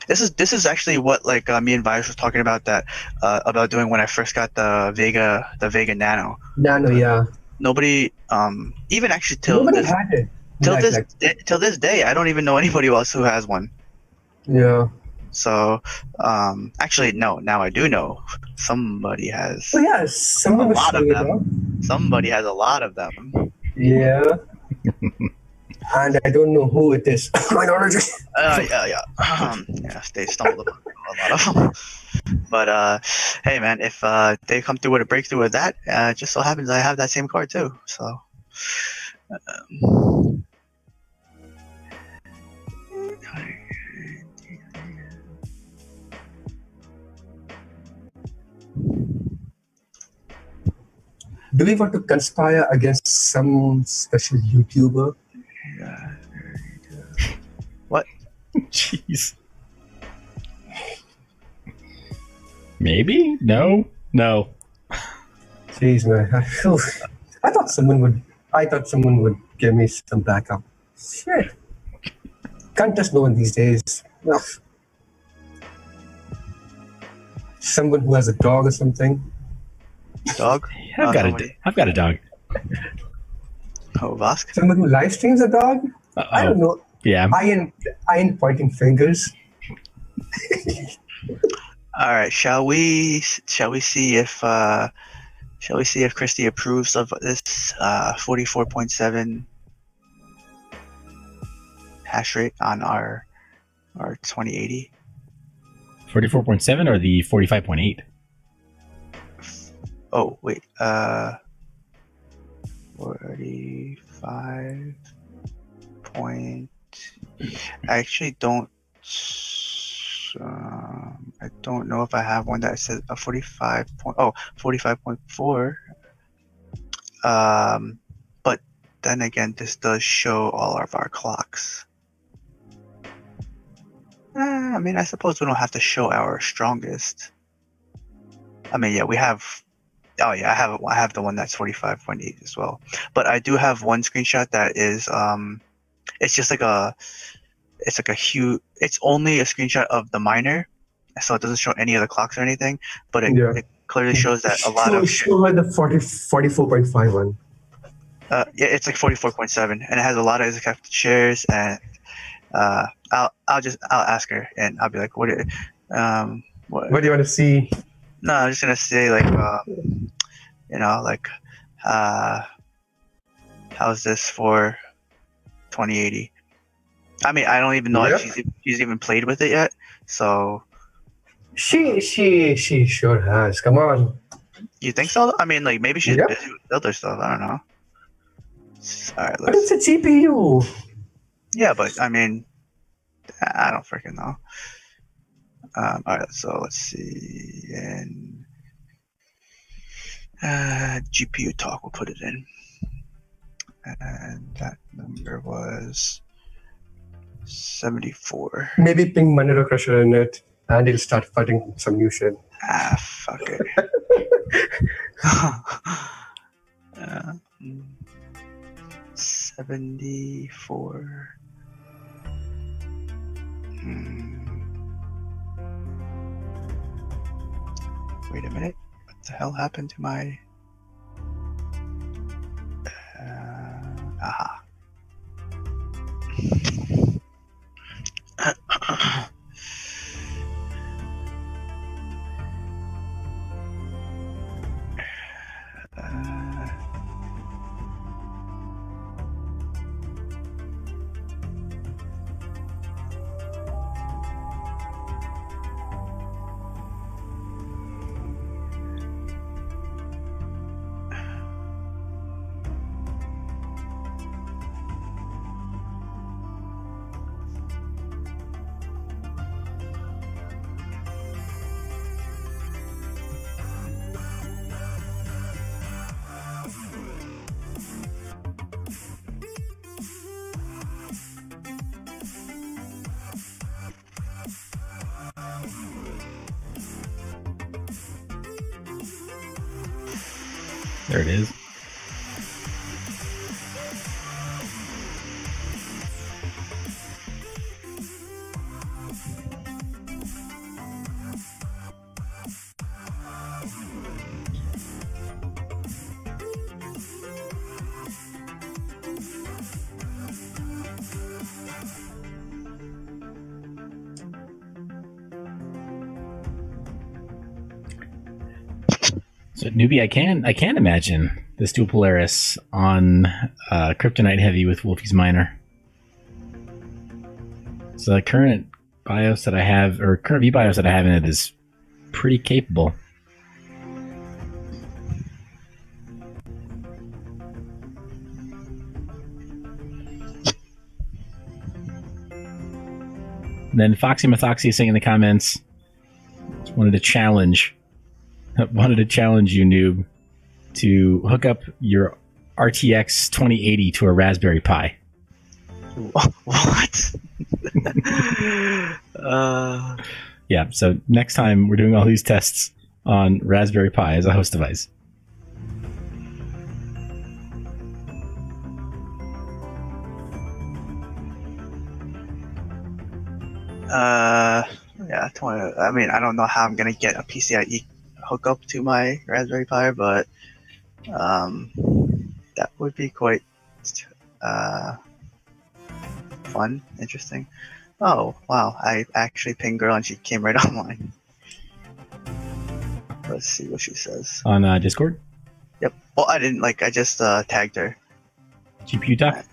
This is actually what like me and Virus was talking about about doing when I first got the Vega Nano. Yeah. Nobody even actually till nobody this had it. till this day I don't even know anybody else who has one. Yeah. So actually no, now I do know somebody has. Oh yeah, someone a lot of them. Somebody has a lot of them. Yeah. And I don't know who it is. Minority. They stumbled upon a lot of them. But hey, man, if they come through with a breakthrough with that, it just so happens I have that same card too. So. Do we want to conspire against some special YouTuber? What? Jeez. Maybe? No. Jeez, man. I thought someone would give me some backup. Shit. Can't trust no one these days. Ugh. Someone who has a dog or something. Dog? Yeah, I've got a dog. Oh, Vosk? Someone who live streams a dog? I don't know. Yeah. I ain't pointing fingers. All right, shall we see if Christy approves of this 44.7 hash rate on our 2080? 44.7 or the 45.8? Oh wait, 45 point. I actually don't. I don't know if I have one that says a 45.4. But then again, this does show all of our clocks. I mean, I suppose we don't have to show our strongest. I mean, yeah, we have. Oh yeah, I have the one that's 45.8 as well. But I do have one screenshot that is it's just like a huge. It's only a screenshot of the miner, so it doesn't show any of the clocks or anything. But it clearly shows that a lot of. Show like the 44.5 one. Yeah, it's like 44.7, and it has a lot of executed shares. And I'll ask her, and I'll be like, what do you want to see? No, I'm just gonna say like, how's this for 2080? I mean, I don't even know if she's even played with it yet. So she sure has. Come on. You think so? I mean, like maybe she's busy with other stuff. I don't know. All right, but it's a GPU. Yeah, but I mean, I don't freaking know. All right, so let's see. And GPU talk, we'll put it in. And that number was 74. Maybe ping Monero Crusher in it, and he'll start fighting some new shit. Ah, fuck it. 74. Wait a minute. What the hell happened to my... aha. There it is. So Nubi, I can imagine this dual Polaris on Kryptonite Heavy with Wolfie's Miner. So the current BIOS that I have, or current VBIOS that I have in it, is pretty capable. And then Foxy Mathoxy is saying in the comments, wanted to challenge you, Noob, to hook up your RTX 2080 to a Raspberry Pi. What? Yeah, so next time we're doing all these tests on Raspberry Pi as a host device. Yeah, I mean, I don't know how I'm gonna get a PCIe hookup to my Raspberry Pi, but that would be quite fun, interesting. Oh, wow, I actually pinged girl and she came right online. Let's see what she says. On Discord? Yep. Well, I didn't, I just tagged her. GPU talk?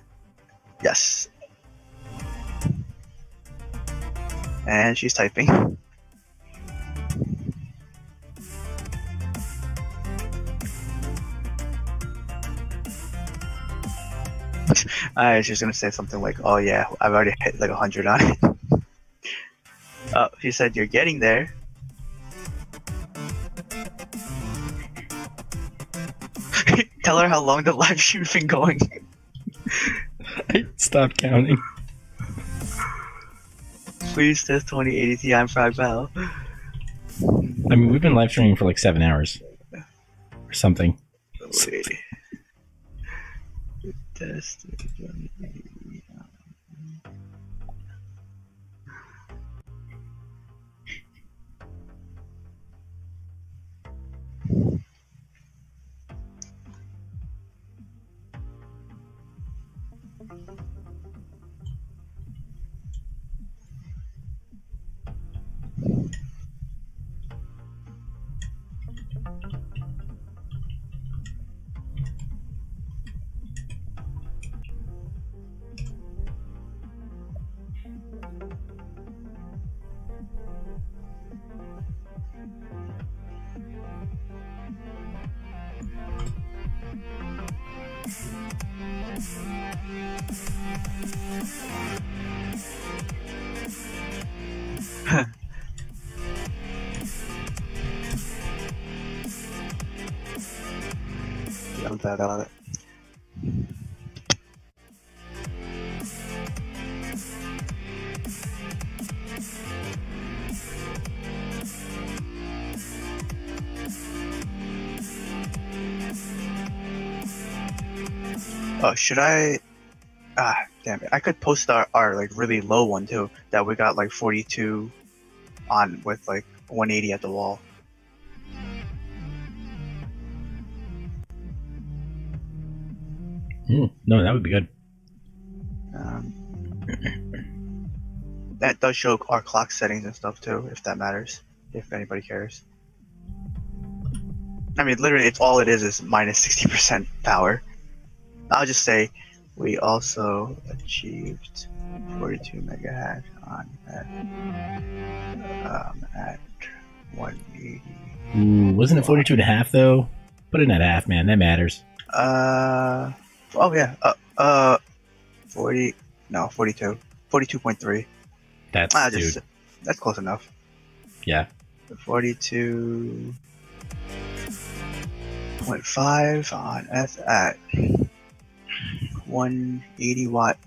Yes. And she's typing. I was just gonna say something like, "Oh yeah, I've already hit 100 on it." Oh, she said you're getting there. Tell her how long the live stream's been going. I stopped counting. Please test 2080 Ti on Fragval. I mean, we've been live streaming for 7 hours or something. Wait. Test 2080. I love it. Oh, should I? Damn it! I could post our like really low one too. That we got like 42 on with like 180 at the wall. No, that would be good. That does show our clock settings and stuff too, if that matters, if anybody cares. I mean, literally, it's all it is minus 60% power. I'll just say we also achieved 42 megahash on at 180. Ooh, wasn't it 42 and a half though? Put it in at half, man. That matters. Oh yeah. 40. No, 42. 42.3. That's dude. That's close enough. Yeah. 42.5 on F at 180 watt.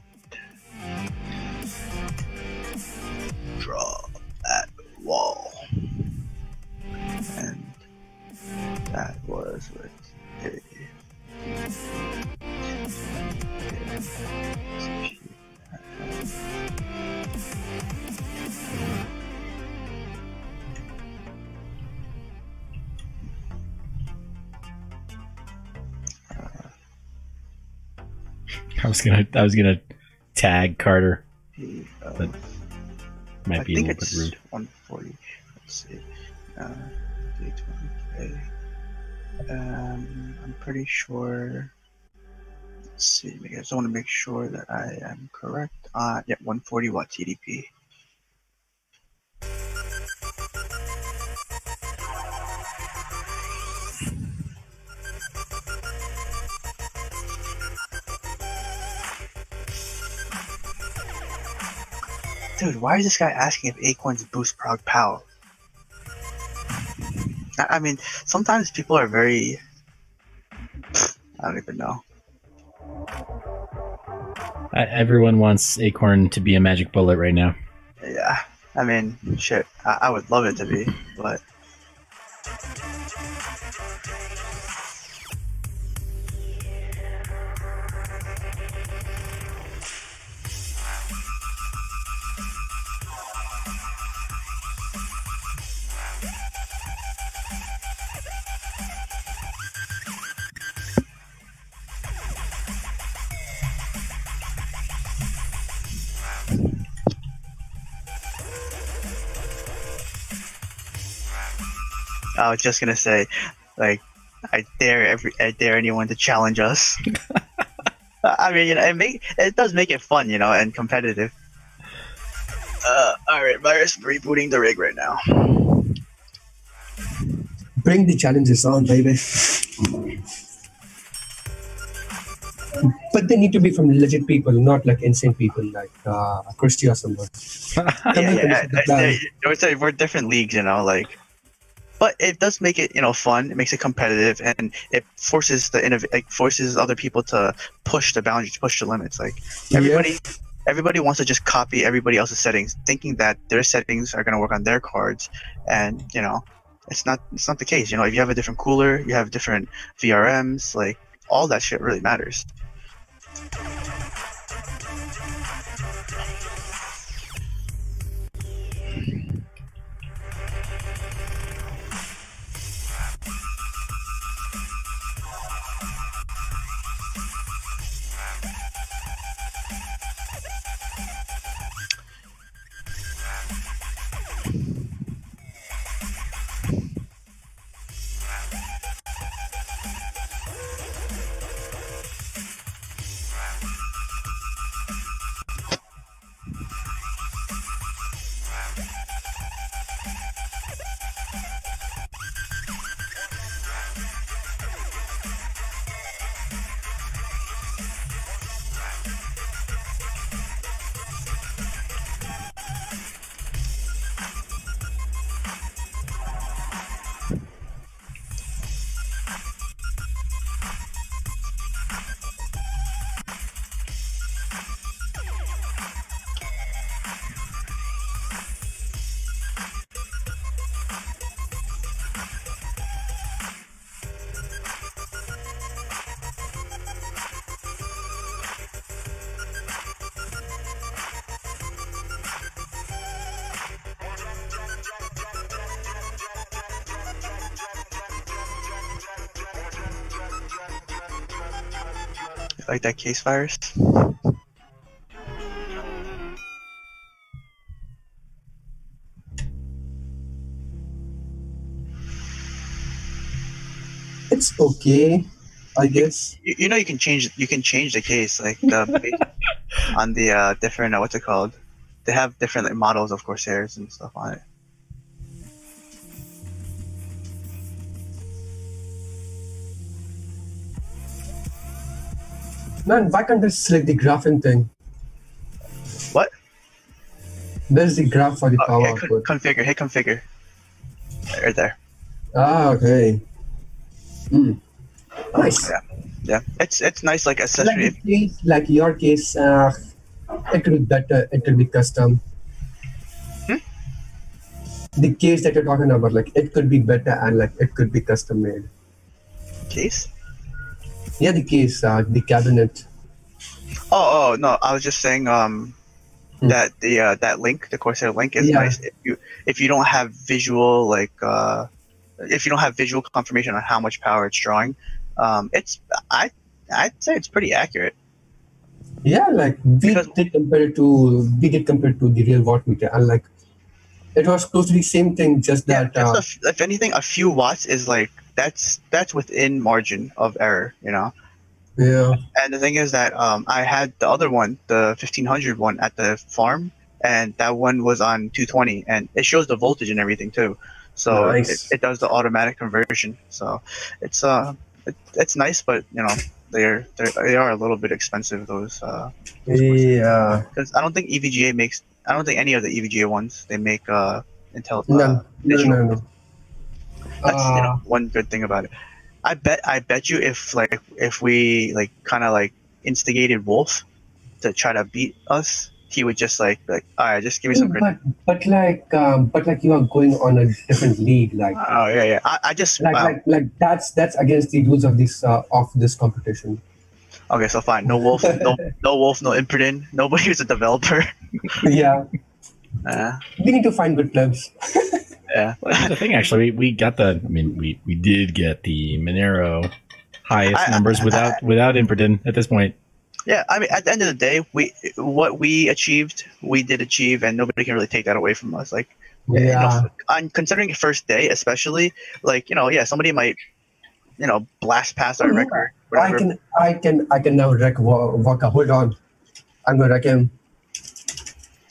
Draw at wall. And that was with a I was gonna tag Carter, but might be a little bit rude. 140. Let's see. D20K. I'm pretty sure. Let's see. I just want to make sure that I am correct. Yeah, 140 watt TDP. Dude, why is this guy asking if acorns boost prog power? I mean, sometimes people are very... I don't even know. Everyone wants Acorn to be a magic bullet right now. Yeah, I mean, shit, I would love it to be, but... I was just gonna say, like, I dare anyone to challenge us. I mean, you know, it does make it fun, you know, and competitive. All right, Virus, rebooting the rig right now. Bring the challenges on, baby. But they need to be from legit people, not like insane people like Christy or someone. We're different leagues, you know, like. But it does make it, you know, fun. It makes it competitive, and it forces forces other people to push the boundaries, push the limits. Like everybody wants to just copy everybody else's settings, thinking that their settings are going to work on their cards, and you know, it's not the case. You know, if you have a different cooler, you have different VRMs, like all that shit really matters. that case virus. It's okay, I guess. You know you can change the case like on the different what's it called? They have different like, models of Corsairs and stuff on it. Man, why can't I select the graphing thing? What? There's the graph for the power Okay, output. configure. Hey, configure. Right there. Ah, okay. Nice. Yeah. It's nice like accessory. Like your case, it could be better. It could be custom. The case that you're talking about, like it could be better and like it could be custom made. Case? Yeah, the case, the cabinet. Oh no! I was just saying that the that link, the Corsair link, is nice. If you don't have visual if you don't have visual confirmation on how much power it's drawing, I'd say it's pretty accurate. Yeah, like we did compare it to the real wattmeter, and like it was close to the same thing. Just that if anything, a few watts is like that's within margin of error, you know. Yeah. And the thing is that I had the other one, the 1500 one, at the farm, and that one was on 220, and it shows the voltage and everything too. So nice. it does the automatic conversion. So it's nice, but you know they are a little bit expensive. Those yeah. because I don't think any of the EVGA ones they make Intel. No. That's one good thing about it. I bet you if we like kind of like instigated Wolf to try to beat us, he would just like all right, just give me some credit. But you are going on a different league, like. Oh yeah. I just like that's against the rules of this competition. Okay, so fine. No Wolf, no Wolf, no Impridin. Nobody who's a developer. Yeah. We need to find good clubs. Yeah. Well, that's the thing, actually. We got we did get the Monero highest numbers without Impridin at this point. Yeah, I mean, at the end of the day, what we achieved, we did achieve, and nobody can really take that away from us. Like, on considering first day, especially, like, somebody might, blast past our record. Whatever. I can now wreck Waka. Hold on, I'm gonna wreck him.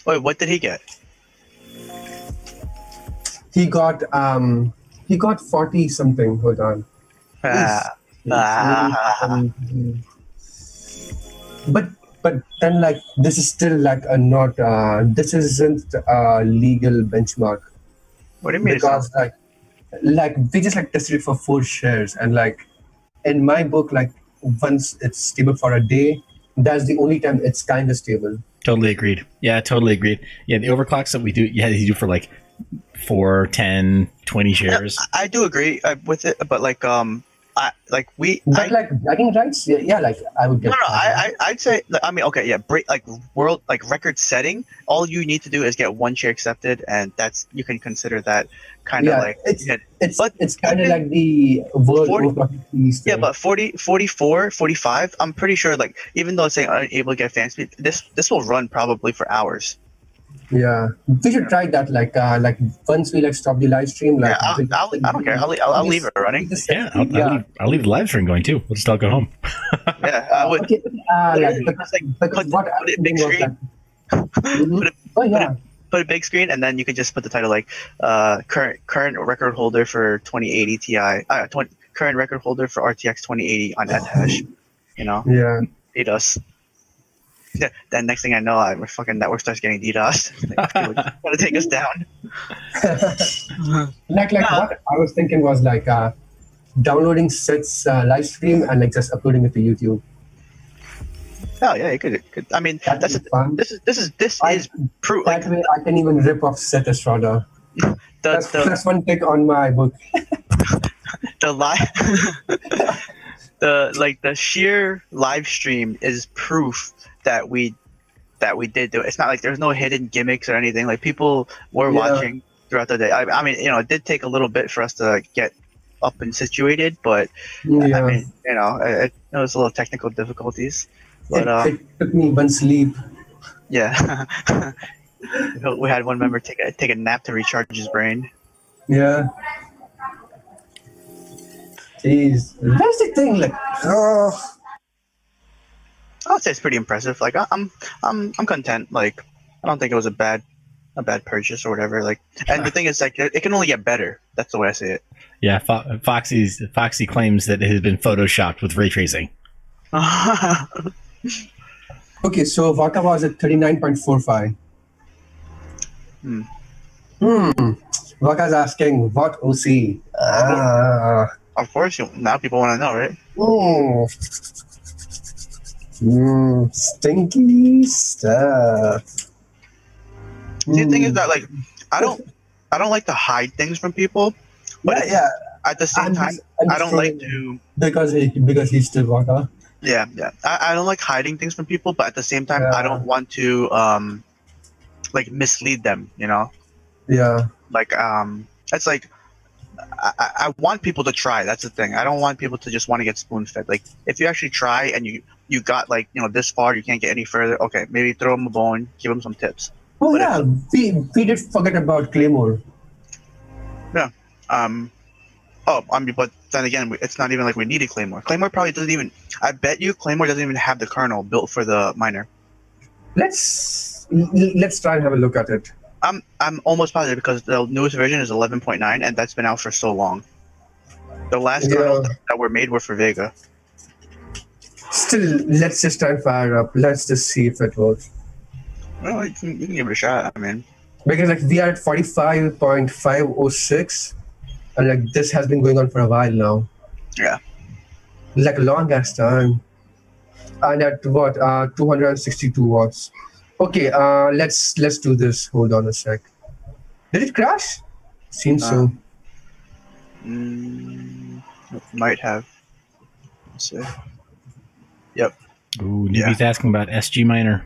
Wait, what did he get? He got 40 something. Hold on. But then like this is still like this isn't a legal benchmark. What do you mean? Because like we just like tested it for 4 shares, and like in my book, like once it's stable for a day, that's the only time it's kind of stable. Totally agreed. Yeah, totally agreed. Yeah, the overclocks that we do, you do for like 4, 10, 20 shares. Yeah, I do agree with it, but like bragging rights, yeah, like I would get. No, I'd say. I mean, okay, yeah, world record setting. All you need to do is get 1 share accepted, and you can consider that kind of like. It's kind of like the world. 40, yeah, but 44, 45. I'm pretty sure, like, even though it's saying unable to get fan speed, this will run probably for hours. Yeah, we should try that. Like once we stop the live stream, like I don't care. I'll leave it running. I'll leave the live stream going too. We'll just all go home. Yeah, I would. Okay, what put it big screen. Put a big screen, and then you can just put the title like current record holder for 2080 Ti. Current record holder for RTX 2080 on ETHO. Yeah. Beat us. Yeah, then next thing I know, my fucking network starts getting DDoSed. People just want to take us down. What I was thinking was like downloading Seth's live stream and like just uploading it to YouTube. Oh yeah, you could. I mean, this is proof. That way, I can even rip off Seth Estrada. That's one pick on my book. The sheer live stream is proof that we did do it. It's not like there's no hidden gimmicks or anything. Like people were watching throughout the day. I mean, it did take a little bit for us to get up and situated, but Yeah. I mean, you know, it was a little technical difficulties. But It took me one sleep. yeah, we had one member take a nap to recharge his brain. Yeah. Jeez, that's the thing. Like, oh, I would say it's pretty impressive. Like I'm content. Like I don't think it was a bad purchase or whatever. Like, and the thing is, like, it can only get better. That's the way I see it. Yeah, Foxy claims that it has been photoshopped with ray tracing. okay. So Waka was at 39.45. Waka's asking what OC. Of course, now people want to know, right? Stinky stuff. The thing is that, like, I don't like to hide things from people, but at the same time, I don't like to because he's still Waka. Yeah. I don't like hiding things from people, but at the same time, I don't want to like mislead them. You know? Yeah. Like it's like I want people to try. That's the thing. I don't want people to just want to get spoon fed. Like if you actually try and you got like this far, you can't get any further. Okay, maybe throw them a bone, give them some tips. Oh yeah, we did forget about Claymore. Yeah. But then again, it's not even like we needed Claymore. Claymore probably doesn't even. I bet you Claymore doesn't even have the kernel built for the miner. Let's try and have a look at it. I'm almost positive because the newest version is 11.9 and that's been out for so long. The last kernels that were made were for Vega. Still, let's just try and fire up. Let's just see if it works. Well, you can give it a shot. I mean, because like we are at 45.506, and like this has been going on for a while now. Yeah. Like a long ass time. And at what 262 watts. Okay, let's do this. Hold on a sec. Did it crash? Seems so. Might have. Let's see. Yep. Ooh, Nubi's asking about SG Miner.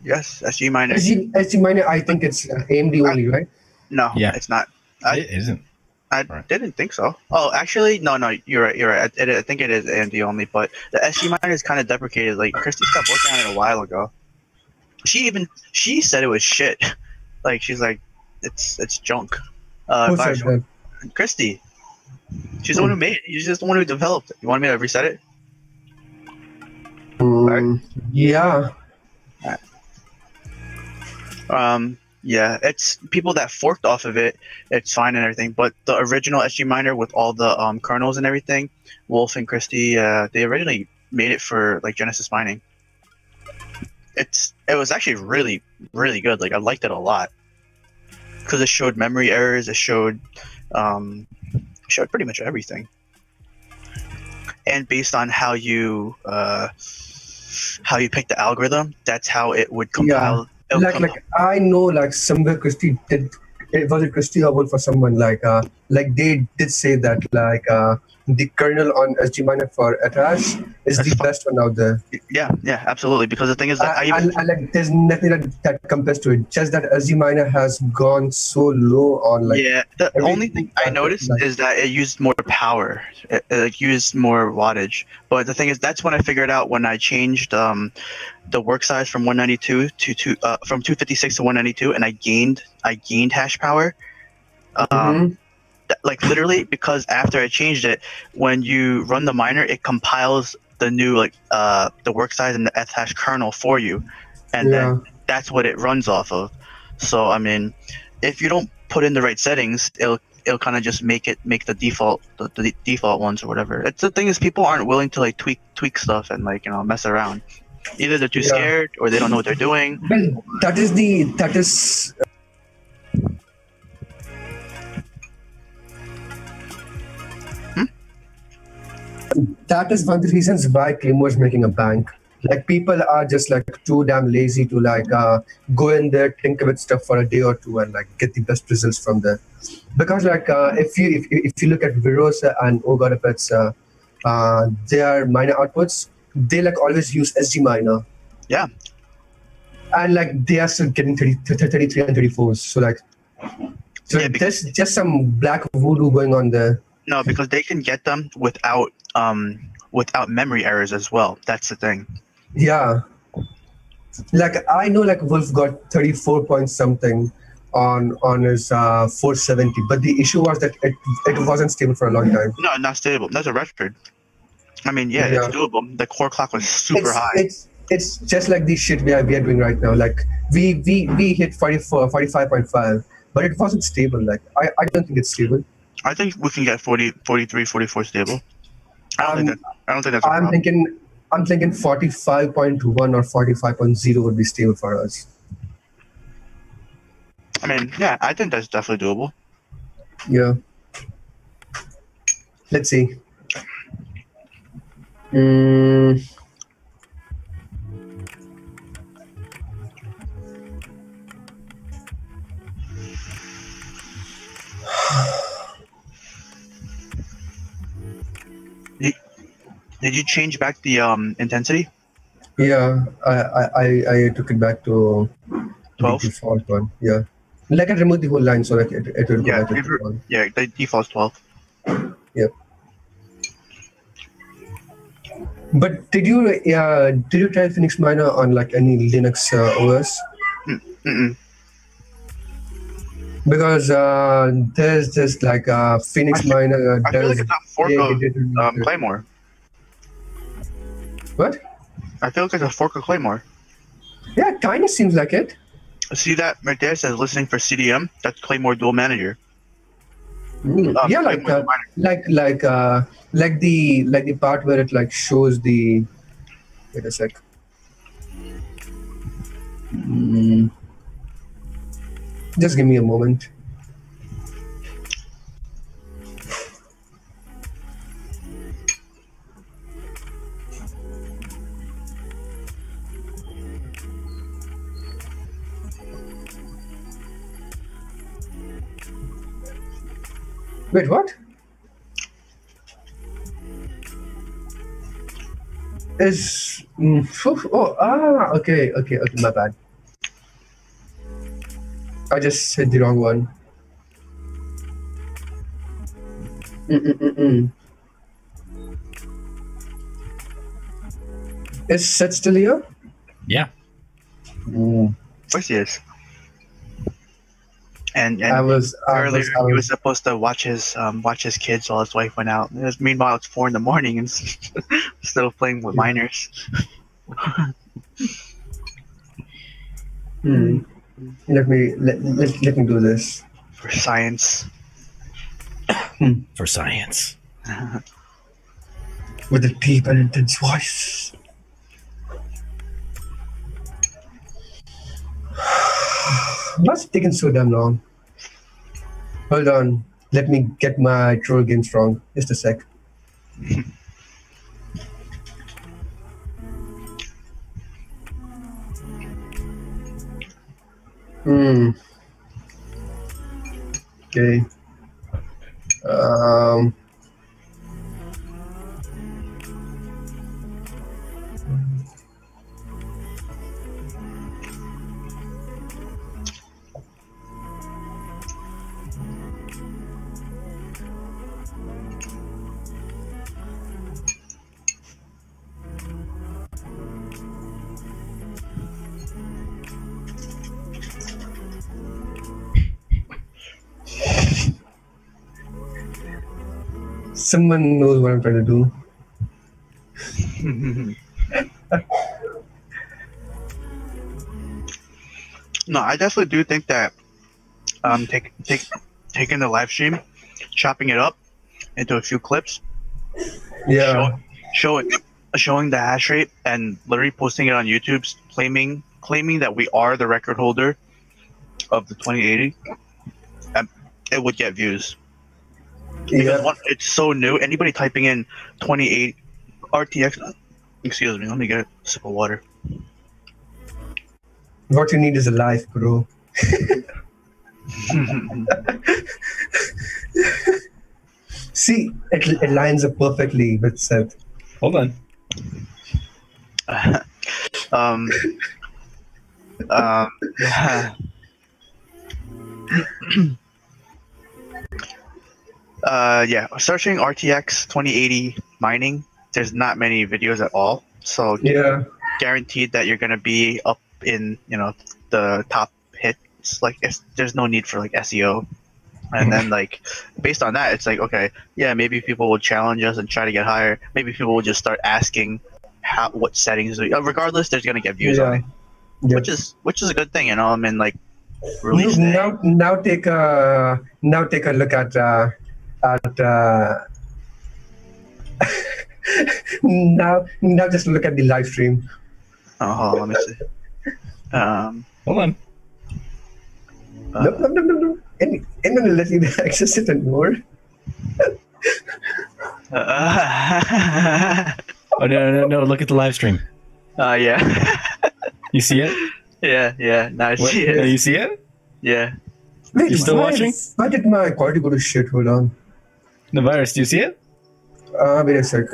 Yes, SG Miner. SG Miner, I think it's AMD only, right? No, it's not. It isn't. I didn't think so. Oh, actually, no, you're right. I think it is AMD only, but the SG Miner is kind of deprecated. Like, Christy stopped working on it a while ago. She said it was shit. Like, she's like, it's junk. Who said that? Christy. She's the one who made it. She's just the one who developed it. You want me to reset it? Yeah. Yeah, it's people that forked off of it. It's fine and everything, but the original SG Miner with all the kernels and everything, Wolf and Christy, they originally made it for like Genesis mining. It was actually really, really good. Like I liked it a lot because it showed memory errors. It showed pretty much everything. And based on how you pick the algorithm, that's how it would compile. Yeah. Like I know like somewhere Christy did it was it Christy or Wolf for someone like they did say that like the kernel on SG Miner for Atash is the best one out there. Yeah, absolutely. Because the thing is that I like there's nothing that compares to it. Just that SG Miner has gone so low on like. Yeah, the only thing I noticed is that it used more power. It used more wattage. But the thing is, that's when I figured out when I changed the work size from 192 to from 256 to 192, and I gained hash power. Like literally, because after I changed it, when you run the miner, it compiles the new the work size and the ETH kernel for you, and then that's what it runs off of. So I mean, if you don't put in the right settings, it'll kind of just make the default the default ones or whatever. It's the thing is people aren't willing to like tweak stuff and like mess around. Either they're too scared or they don't know what they're doing. Well, that is that is one of the reasons why Claymore is making a bank. Like people are just like too damn lazy to like go in there, tinker with stuff for a day or two, and like get the best results from there. Because like if you look at Virosa and Ogorapet's their miner outputs, they like always use SG Miner. Yeah. And like they are still getting 33 and 34s. So like there's just some black voodoo going on there. No, because they can get them without memory errors as well. That's the thing. Yeah. Like I know, like Wolf got 34 point something on his 470, but the issue was that it wasn't stable for a long time. No, not stable. That's a record. I mean, yeah, it's doable. The core clock was super high. It's just like the shit we are doing right now. Like we hit 45.5, but it wasn't stable. Like I don't think it's stable. I think we can get 40, 43, 44 stable. I don't think that's a problem. I'm thinking 45.1 or 45.0 would be stable for us. I mean, yeah, I think that's definitely doable. Yeah. Let's see. Did you change back the intensity? Yeah, I took it back to 12? the default one. Yeah, like I removed the whole line so that it will go back to the one. Yeah, the default's 12. Yep. But did you try Phoenix Miner on like any Linux OS? Mm-mm. Because there's just like Phoenix Miner. I feel like it's a fork of Claymore. What? I feel like it's a fork of Claymore. Yeah, it kind of seems like it. See that right there? It says listening for CDM. That's Claymore Dual Manager. Yeah, like the part where it like shows the. Wait a sec. Just give me a moment. Wait, what? Okay, my bad. I just said the wrong one. Is Seth still here? Yeah. Of course he is. And earlier he was supposed to watch his kids while his wife went out. Meanwhile, it's 4 a.m. and still playing with minors. Let me do this For science. For science. With a deep and intense voice. What's taking so damn long? Hold on. Let me get my troll game strong. Just a sec. Okay. Someone knows what I'm trying to do. No, I definitely do think that taking the live stream, chopping it up into a few clips, showing the hash rate, and literally posting it on YouTube, claiming that we are the record holder of the 2080, it would get views. Because it's so new. Anybody typing in 28 RTX, excuse me, let me get a sip of water. What you need is a life, bro. See, it lines up perfectly with Seth. Hold on. Yeah, searching RTX 2080 mining. There's not many videos at all, so Yeah. guaranteed that you're gonna be up in the top hits. Like there's no need for like SEO. And then like based on that, it's like okay, yeah, maybe people will challenge us and try to get higher. Maybe people will just start asking what settings. Regardless, there's gonna get views on it, Yeah. which is a good thing, I mean, like release day. Now take a look at now just look at the live stream. Oh, hold on, let me see. Hold on. No. Anyone will let you access it anymore. Oh no! Look at the live stream. Yeah. You see it? Yeah. Now I see it. You see it? Yeah. Wait, You still watching? Why did my quality go to shit? Hold on. The virus. Do you see it? Wait a sec.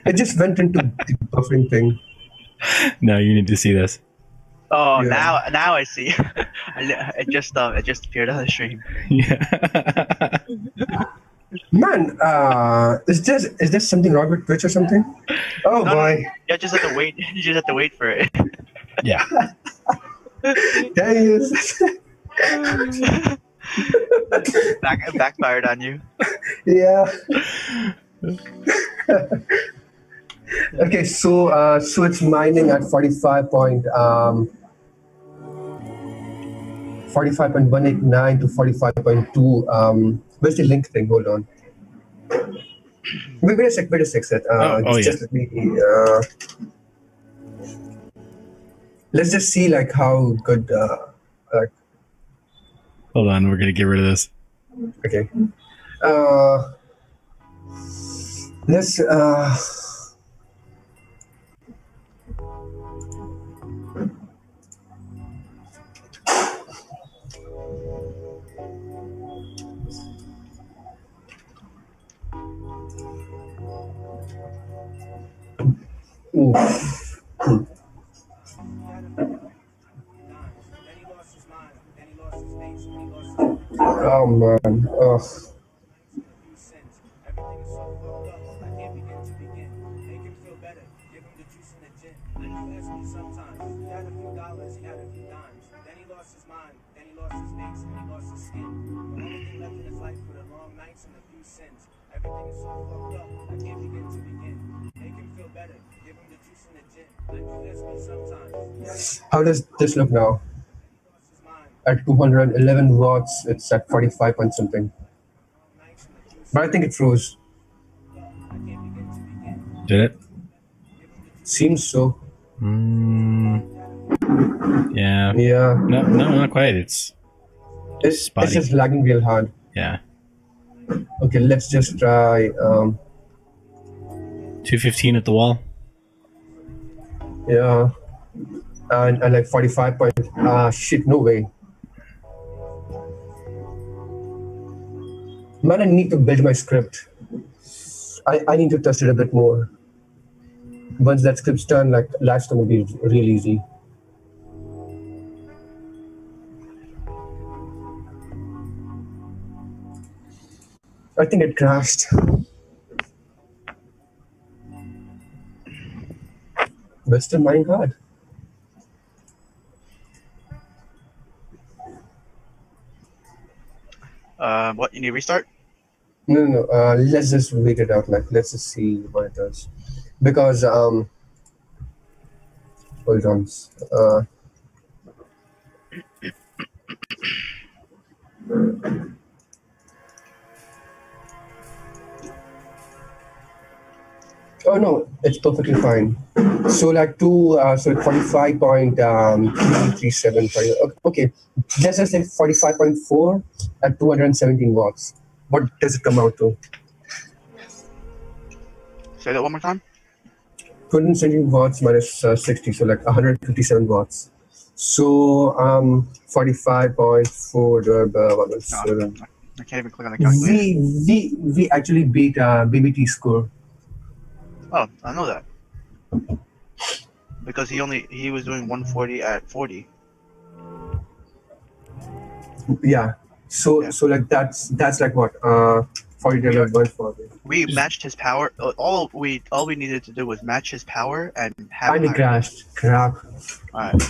It just went into the buffering thing. No, you need to see this. Oh, Yeah. now I see. It just appeared on the stream. Yeah. Man, is there something wrong with Twitch or something? Oh No, boy. Yeah, just have to wait. You just have to wait for it. Yeah. There he is. Backfired on you. Yeah. Okay, so it's mining at 45.189 to 45.2. Where's the link thing? Hold on. Wait a sec. Just let me. Let's just see like how good. Hold on, we're gonna get rid of this. Okay. Let's. Oof. Oh man. Ugh. How does this look now? At 211 watts, it's at 45 point something. But I think it froze. Did it? Seems so. Yeah. Yeah. No, not quite. It's It's spotty. just lagging real hard. Yeah. Okay, let's just try. 215 at the wall. Yeah. And like 45 point. Shit, no way. Man, I need to build my script. I need to test it a bit more. Once that script's done, like life's gonna be real easy. I think it crashed. But still mining hard. What, you need to restart? No. Let's just wait it out. Like, let's just see what it does. Because hold on. Oh no, it's perfectly fine. So like so 45.337. Okay, let's just say 45.4 at 217 watts. What does it come out to? Say that one more time. 217 watts minus 60, so like 157 watts. So 45.4 No, I can't even click on the calculator. we actually beat BBT score. Oh, I know that. Because he was doing 140 at 40. Yeah, So like that's like what $40 burn for me. We matched his power. All we needed to do was match his power and have. And it crashed. Crap. Alright.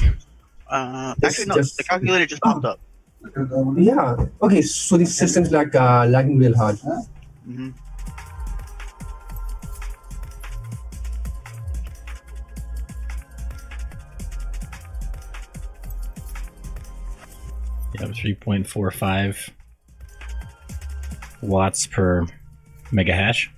Actually, no. The calculator just popped up. Yeah. Okay. So the system's like lagging real hard. Mm-hmm. Yeah, 3.45 watts per mega hash.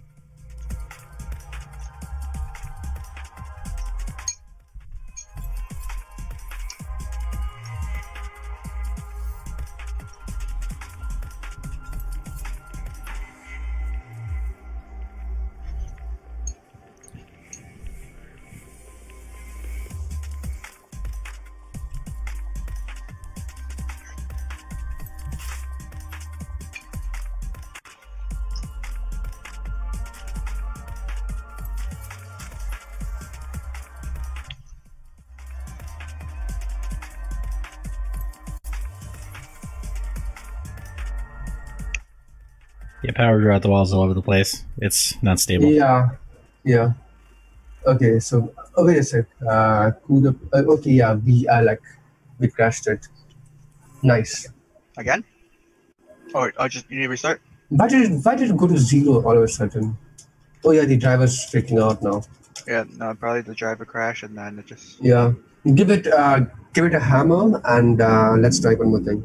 Yeah, power throughout the walls all over the place. It's not stable. Yeah. Okay, so wait a sec. Okay, yeah, we crashed it. Nice. Again? Or just you need to restart? Why did it go to 0 all of a sudden? Oh yeah, the driver's freaking out now. Yeah, no, probably the driver crashed and then it just. Yeah, give it a hammer and let's try one more thing.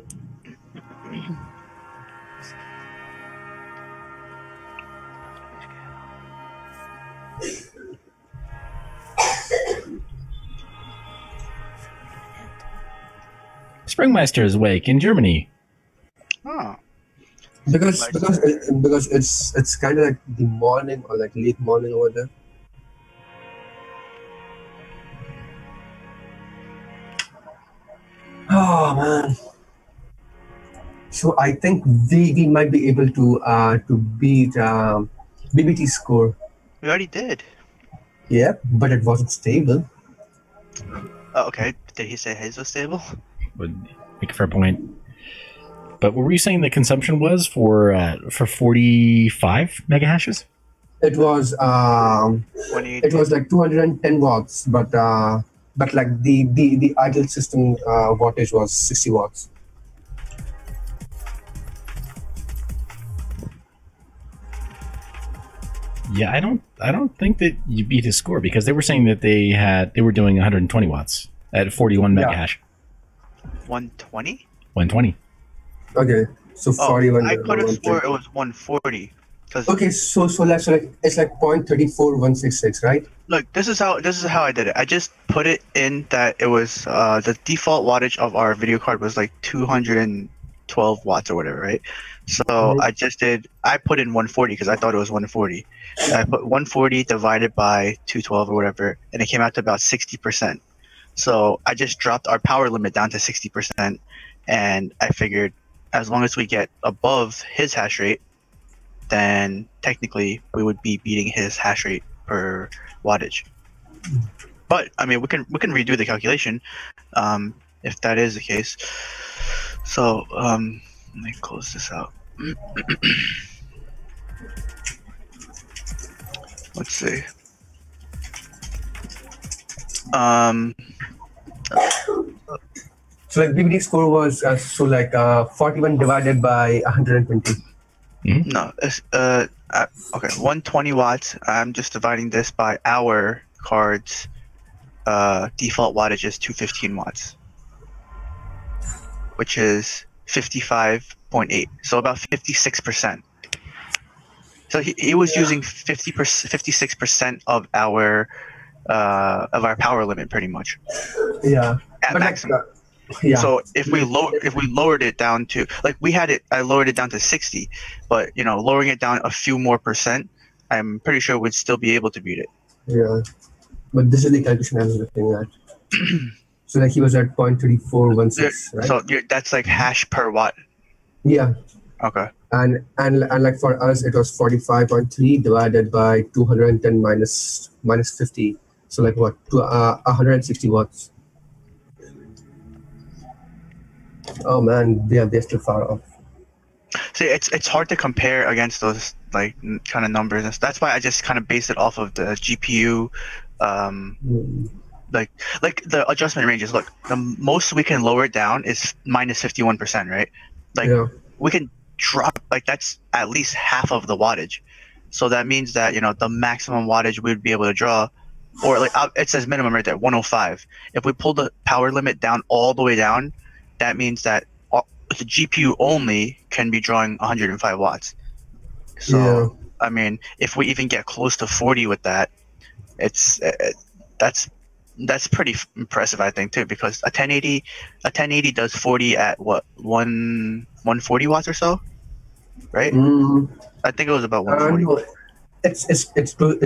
Springmeister is awake in Germany. Oh. Because it's kind of like the morning or like late morning over there. Oh man. So I think we might be able to beat BBT's score. We already did. Yeah, but it wasn't stable. Oh, okay. Did he say his was stable? Would make a fair point. But what were you saying the consumption was for 45 mega hashes? It was like 210 watts, but like the idle system wattage was 60 watts. Yeah, I don't think that you beat his score because they were saying that they were doing 120 watts at 41 mega hash. 120? 120. Okay, so 41. I could have swore it was 140. Okay, so it's like 0.34166, right? Look, this is how I did it. I just put it in that it was the default wattage of our video card was like 212 watts or whatever, right? So I put in 140 because I thought it was 140. I put 140 divided by 212 or whatever, and it came out to about 60%. So I just dropped our power limit down to 60%, and I figured as long as we get above his hash rate, then technically we would be beating his hash rate per wattage. But I mean, we can redo the calculation if that is the case. So let me close this out. Let's see. So like BBD score was 41 divided by 120. Mm-hmm. No, it's okay. 120 watts. I'm just dividing this by our card's default wattage is 215 watts, which is 55.8. So about 56%. So he was using 56% of our power limit, pretty much. Yeah. At maximum. Yeah. So if we lowered it down to I lowered it down to 60, but lowering it down a few more percent, I'm pretty sure we'd still be able to beat it. Yeah, but this is the calculation I was looking at. So like he was at 0.3416, right? So that's like hash per watt. Yeah. Okay. And like for us it was 45.3 divided by 210 minus 50. So like what? 160 watts. Oh man, they're still far off. See, it's hard to compare against those like kind of numbers, and that's why I just kind of base it off of the GPU, like the adjustment ranges. Look, the most we can lower it down is minus 51%, right? Like we can drop, like that's at least half of the wattage. So that means that, you know, the maximum wattage we'd be able to draw, or like it says minimum right there, 105. If we pull the power limit down all the way down, that means that the GPU only can be drawing 105 watts. So I mean, if we even get close to 40 with that, that's pretty impressive, I think, too, because a 1080 does 40 at what, 140 watts or so, right? I think it was about 140. No, it's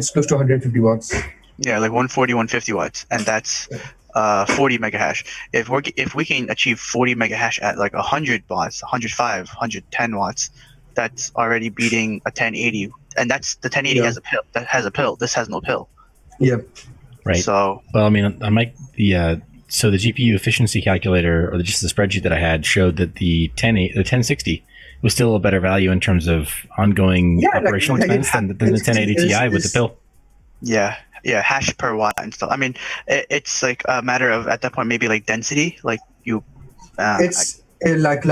close to 150 watts. Yeah, like 140, 150 watts, and that's 40 megahash. If we can achieve 40 megahash at like 100 watts, 105, 110 watts, that's already beating a 1080, and that's the 1080 has a pill. That has a pill. This has no pill. Yep. Right. So, well, I mean, so the GPU efficiency calculator, or just the spreadsheet that I had, showed that the 1060 was still a better value in terms of ongoing operational expense than the 1080 Ti with the pill. Yeah, hash per watt and stuff. I mean, it's like a matter of, at that point, maybe like density, like you. It's like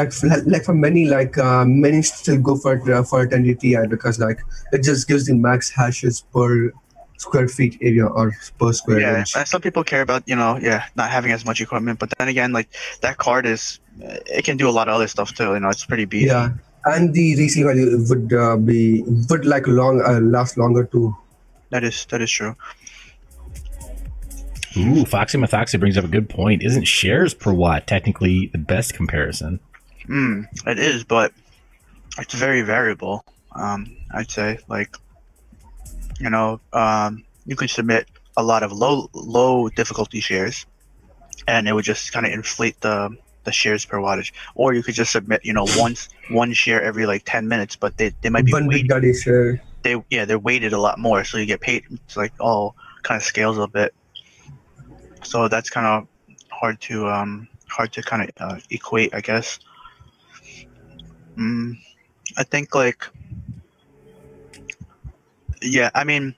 for many, many still go for 1080 Ti because like it just gives the max hashes per square feet area or per square inch. Yeah, some people care about, not having as much equipment, but then again, like that card it can do a lot of other stuff too. It's pretty beefy. Yeah, and the resale value would last longer too. That is true. Ooh, Foxy Mathoxy brings up a good point. Isn't shares per watt technically the best comparison? It is, but it's very variable. I'd say, like, you could submit a lot of low difficulty shares, and it would just kind of inflate the shares per wattage. Or you could just submit, one share every like 10 minutes, but they might be weighted. They're weighted a lot more, so you get paid. It's like all kind of scales a bit. So that's kind of hard to kind of equate, I guess. I think I mean,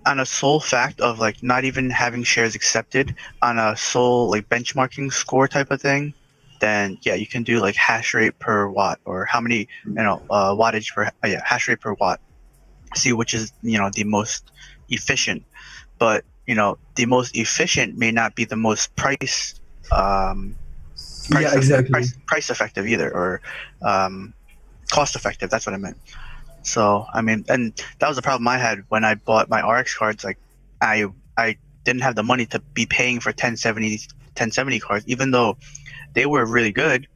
on a sole fact of like not even having shares accepted on a sole like benchmarking score type of thing, then you can do like hash rate per watt, or how many wattage per hash rate per watt. See which is the most efficient, but the most efficient may not be the most price effective either, or cost effective. That's what I meant. So I mean, and that was the problem I had when I bought my RX cards. Like I didn't have the money to be paying for 1070 cards, even though they were really good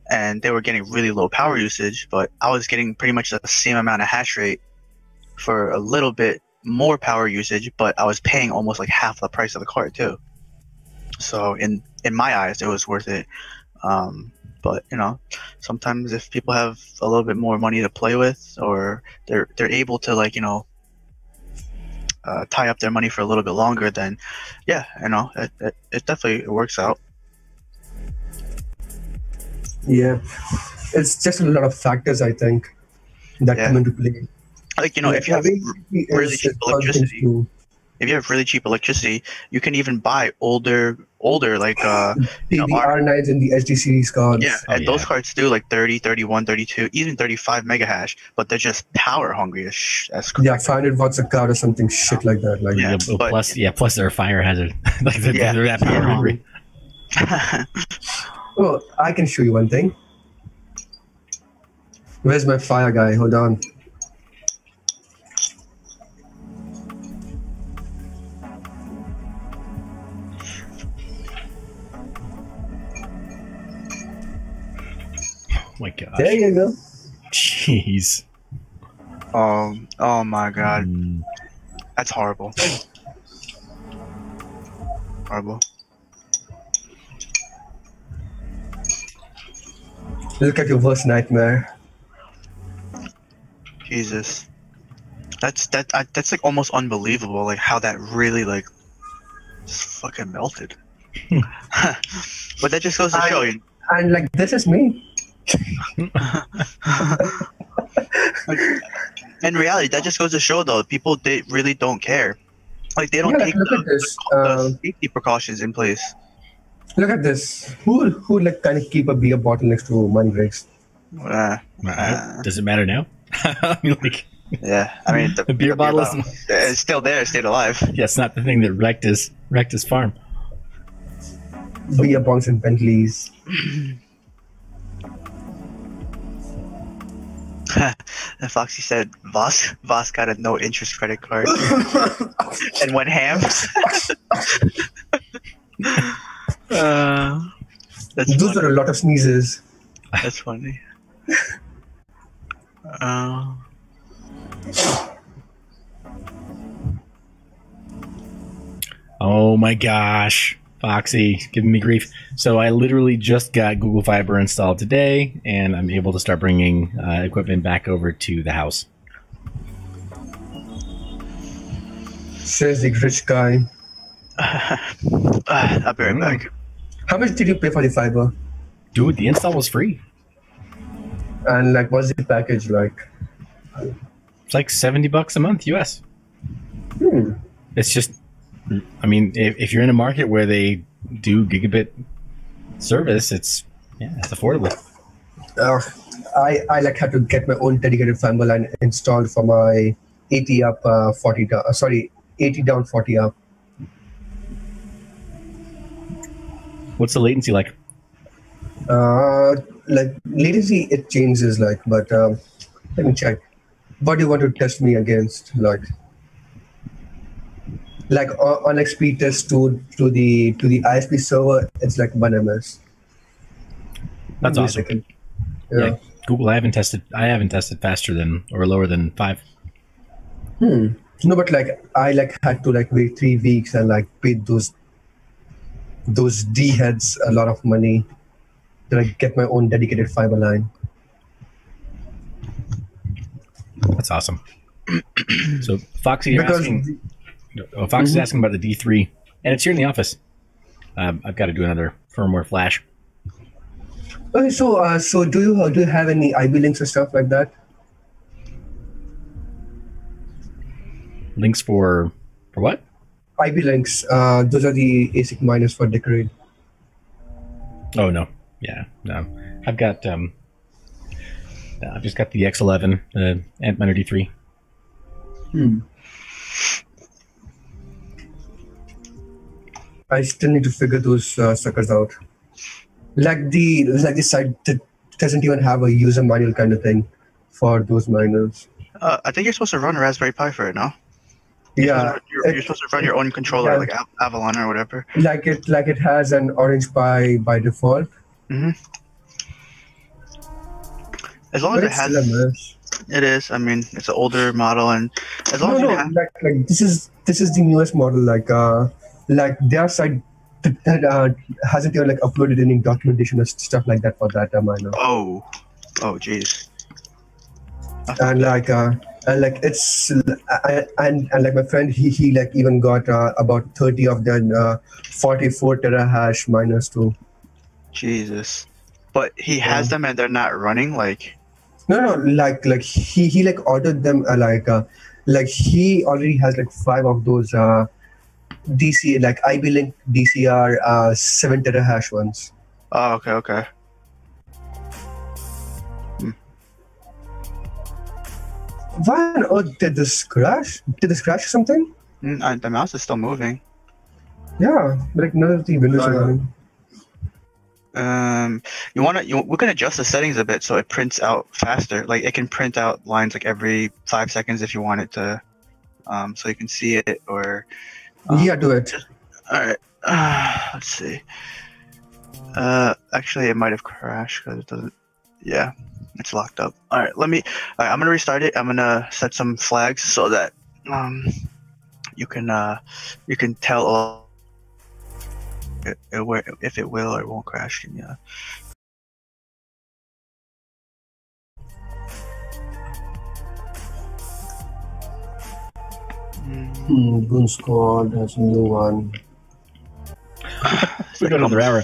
and they were getting really low power usage, but I was getting pretty much the same amount of hash rate for a little bit more power usage, but I was paying almost like half the price of the card too. So in my eyes, it was worth it. But sometimes if people have a little bit more money to play with, or they're able to tie up their money for a little bit longer, then it definitely works out. Yeah, it's just a lot of factors, I think, that come into play. Like, if you have really cheap electricity, you can even buy older like the R9s and the HD series cards. Yeah, and those cards do like 30, 31, 32, even 35 megahash, but they're just power hungry as crap. Yeah, 500 watts a card or something shit like that. Like plus they're a fire hazard. Like they're that power hungry. Well, I can show you one thing. Where's my fire guy? Hold on. Oh my gosh. There you go. Jeez. Oh my god. That's horrible. Horrible. Look at your worst nightmare. Jesus. That's like almost unbelievable, like how that really like just fucking melted. But that just goes to show you. And like, this is me. In reality, that just goes to show, though, people they really don't care. Like they don't Yeah, like, take look at this. the safety precautions in place. Look at this. Who like kind of keep a beer bottle next to money rigs? Does it matter now? I mean, like, Yeah, I mean the beer bottle is it's still there, stayed alive. yeah, it's not the thing that wrecked his farm. Beer bongs and Bentleys. And Foxy said Voss got a no interest credit card and went ham. That's Those are a lot of sneezes. That's funny. Oh my gosh, Foxy, giving me grief. So I literally just got Google Fiber installed today, and I'm able to start bringing equipment back over to the house. Says the rich guy. I'll be right back. How much did you pay for the fiber? Dude, the install was free. And like, what's the package like? It's like $70 a month US. It's just, I mean, if you're in a market where they do gigabit service, it's affordable. I like had to get my own dedicated fiber line installed for my 80 up, 40 down. 80 down, 40 up. What's the latency like? Like latency, it changes. Like, but let me check. What do you want to test me against? Like on like speed test to the ISP server, it's like 1 ms. That's awesome. Yeah. Google, I haven't tested faster than or lower than 5. No, but like I like had to like wait 3 weeks and like pay those D heads a lot of money to like get my own dedicated fiber line. That's awesome. So Foxy, is asking about the D3, and it's here in the office. I've got to do another firmware flash. Okay, so do you have any IB links or stuff like that? Links for what? IB links. Those are the ASIC miners for Decorate. Oh no, yeah, no. I've got I've just got the X11, the Antminer D3. I still need to figure those suckers out. Like the site that doesn't even have a user manual kind of thing for those miners. I think you're supposed to run a Raspberry Pi for it, no? Yeah, you're supposed to run your own controller, like Avalon or whatever. Like it has an Orange Pi by default. As long as it has, it is. I mean, it's an older model, and as long as it has, like this is the newest model. Like their site hasn't even like uploaded any documentation or stuff like that for that miner. Oh, jeez. And like it's and like my friend he like even got about 30 of the 44 terahash miners too. Jesus, but he has them and they're not running. Like no, like he like ordered them like he already has like 5 of those DC like IB Link DCR 7 terahash ones. Oh, okay. Why on earth did this crash? Did this crash or something? The mouse is still moving. Yeah, like none of the windows are running. We can adjust the settings a bit so it prints out faster. Like it can print out lines like every 5 seconds if you want it to, so you can see it or. Yeah, do it. All right. Let's see. Actually, it might have crashed because it doesn't. Yeah, it's locked up. All right, I'm gonna restart it. I'm gonna set some flags so that you can tell if it will or it won't crash. Yeah. Goon Squad has a new one. We got another hour.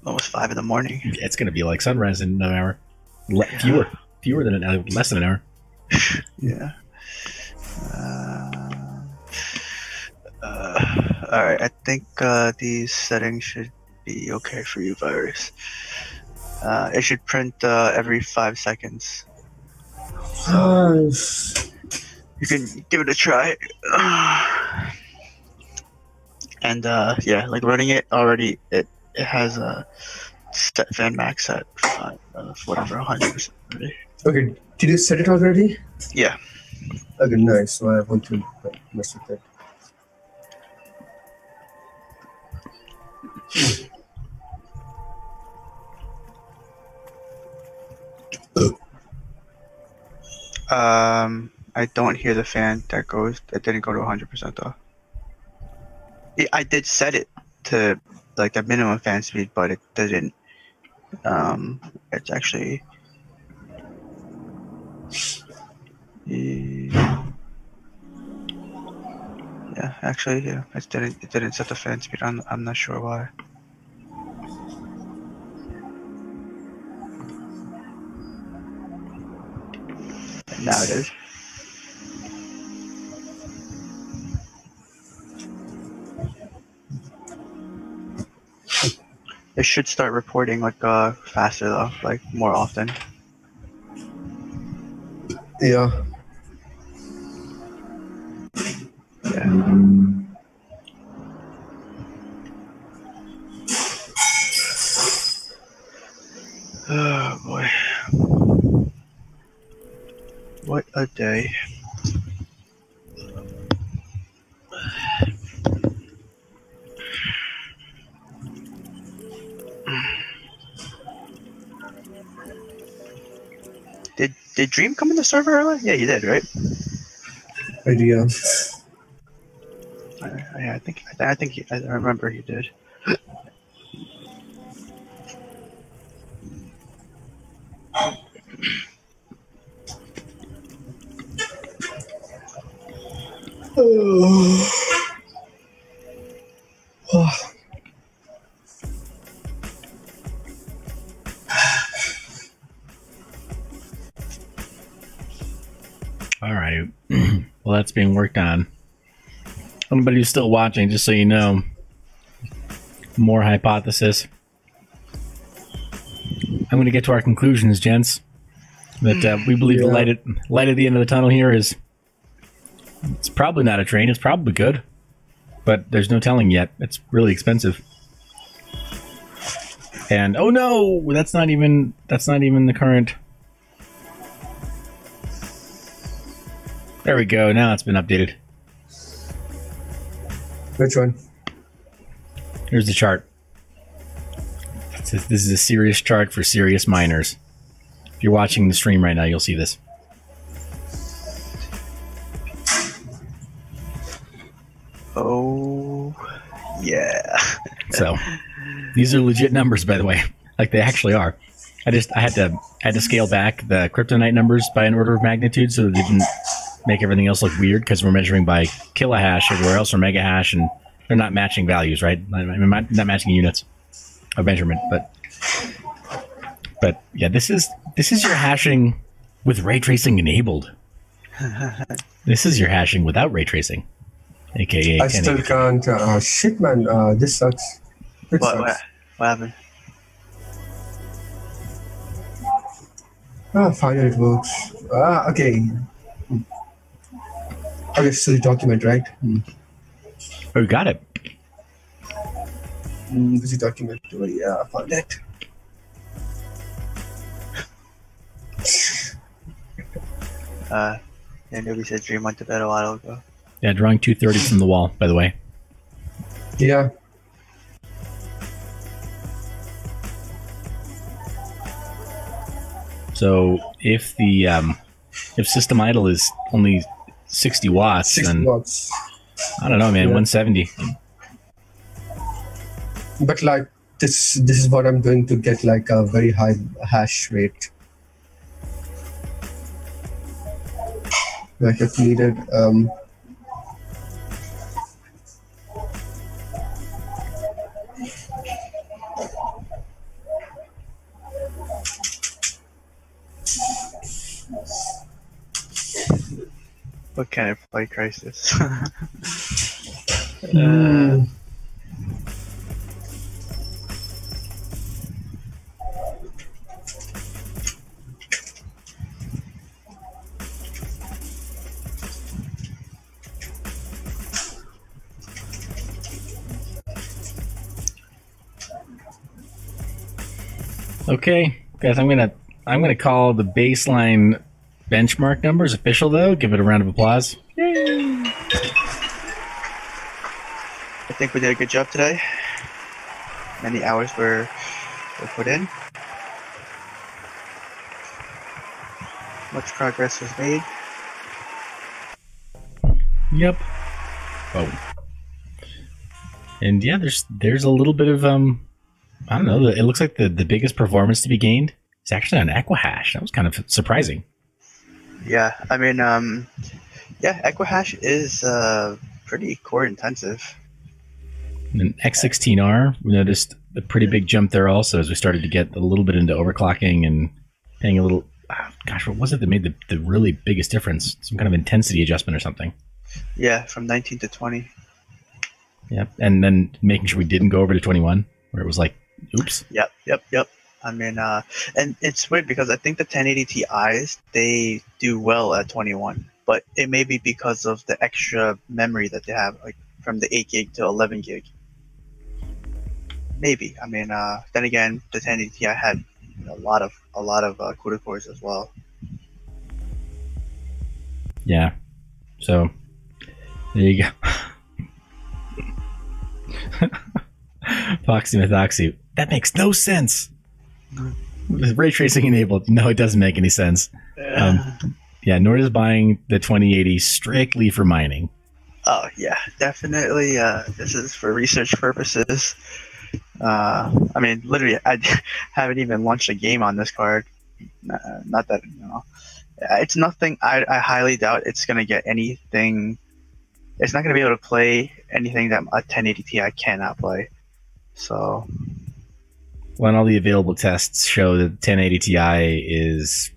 Almost 5 in the morning. It's gonna be like sunrise in another hour. fewer than an hour, less than an hour. Yeah. All right. I think these settings should be okay for you, Virus. It should print every 5 seconds. So you can give it a try. And yeah, like running it already, it has a set fan max at whatever 100% already. Okay, did you set it already? Yeah. Okay, nice. So I want to mess with that. I don't hear the fan that didn't go to 100% though. I did set it to like the minimum fan speed, but it didn't. It's actually. Yeah, actually, yeah, it didn't set the fan speed. I'm not sure why. And now it is. It should start reporting like faster though, like more often. Yeah. Yeah. Oh boy. What a day. Did Dream come in the server earlier? Yeah, you did, right? Idea. Yeah, I think I remember he did. All right. Well, that's being worked on. Anybody who's still watching, just so you know, more hypothesis. I'm going to get to our conclusions, gents. That we believe the light at the end of the tunnel here is, it's probably not a train. It's probably good, but there's no telling yet. It's really expensive. And oh no, that's not even the current. There we go. Now it's been updated. Which one? Here's the chart. This is a serious chart for serious miners. If you're watching the stream right now, you'll see this. Oh, yeah. So, these are legit numbers, by the way. Like they actually are. I had to scale back the kryptonite numbers by an order of magnitude so that they didn't make everything else look weird, because we're measuring by kilohash everywhere else, or mega hash, and they're not matching values, right? I mean, not matching units of measurement, but yeah, this is your hashing with ray tracing enabled. This is your hashing without ray tracing, aka I still can't. Shit, man. This sucks. What happened? Finally it works. Okay. Okay, so the document, right? Oh, you got it. This is document. Oh, yeah, I found it. Yeah, Nubi said Dream went to bed a while ago. Yeah, drawing 230 from the wall, by the way. Yeah. So if the if system idle is only 60 watts, 60 then watts. I don't know, man, Yeah. 170. But like this is what I'm doing to get like a very high hash rate. Like if needed. What kind of play crisis? Okay, guys, I'm gonna call the baseline benchmark numbers official though. Give it a round of applause. I think we did a good job today. Many hours were put in. Much progress was made. Yep. Oh. And yeah, there's a little bit of I don't know. It looks like the biggest performance to be gained is actually on Equihash. That was kind of surprising. Yeah, I mean, yeah, Equihash is pretty core intensive. And then X16R, we noticed a pretty big jump there also as we started to get a little bit into overclocking and paying a little. Gosh, what was it that made the really biggest difference? Some kind of intensity adjustment or something. Yeah, from 19 to 20. Yep, and then making sure we didn't go over to 21, where it was like, oops. Yep. I mean, and it's weird because I think the 1080 Ti's, they do well at 21, but it may be because of the extra memory that they have, like from the 8 gig to 11 gig. Maybe. I mean, then again, the 1080 Ti had a lot of CUDA cores as well. Yeah. So there you go. Foxy Methoxy. That makes no sense. With ray tracing enabled, no, it doesn't make any sense. Yeah, nor is buying the 2080 strictly for mining. Oh yeah, definitely. This is for research purposes. I mean, literally, I haven't even launched a game on this card. Not that, you know, it's nothing. I highly doubt it's gonna get anything. It's not gonna be able to play anything that a 1080 Ti cannot play. So. Well, and all the available tests show that 1080 Ti is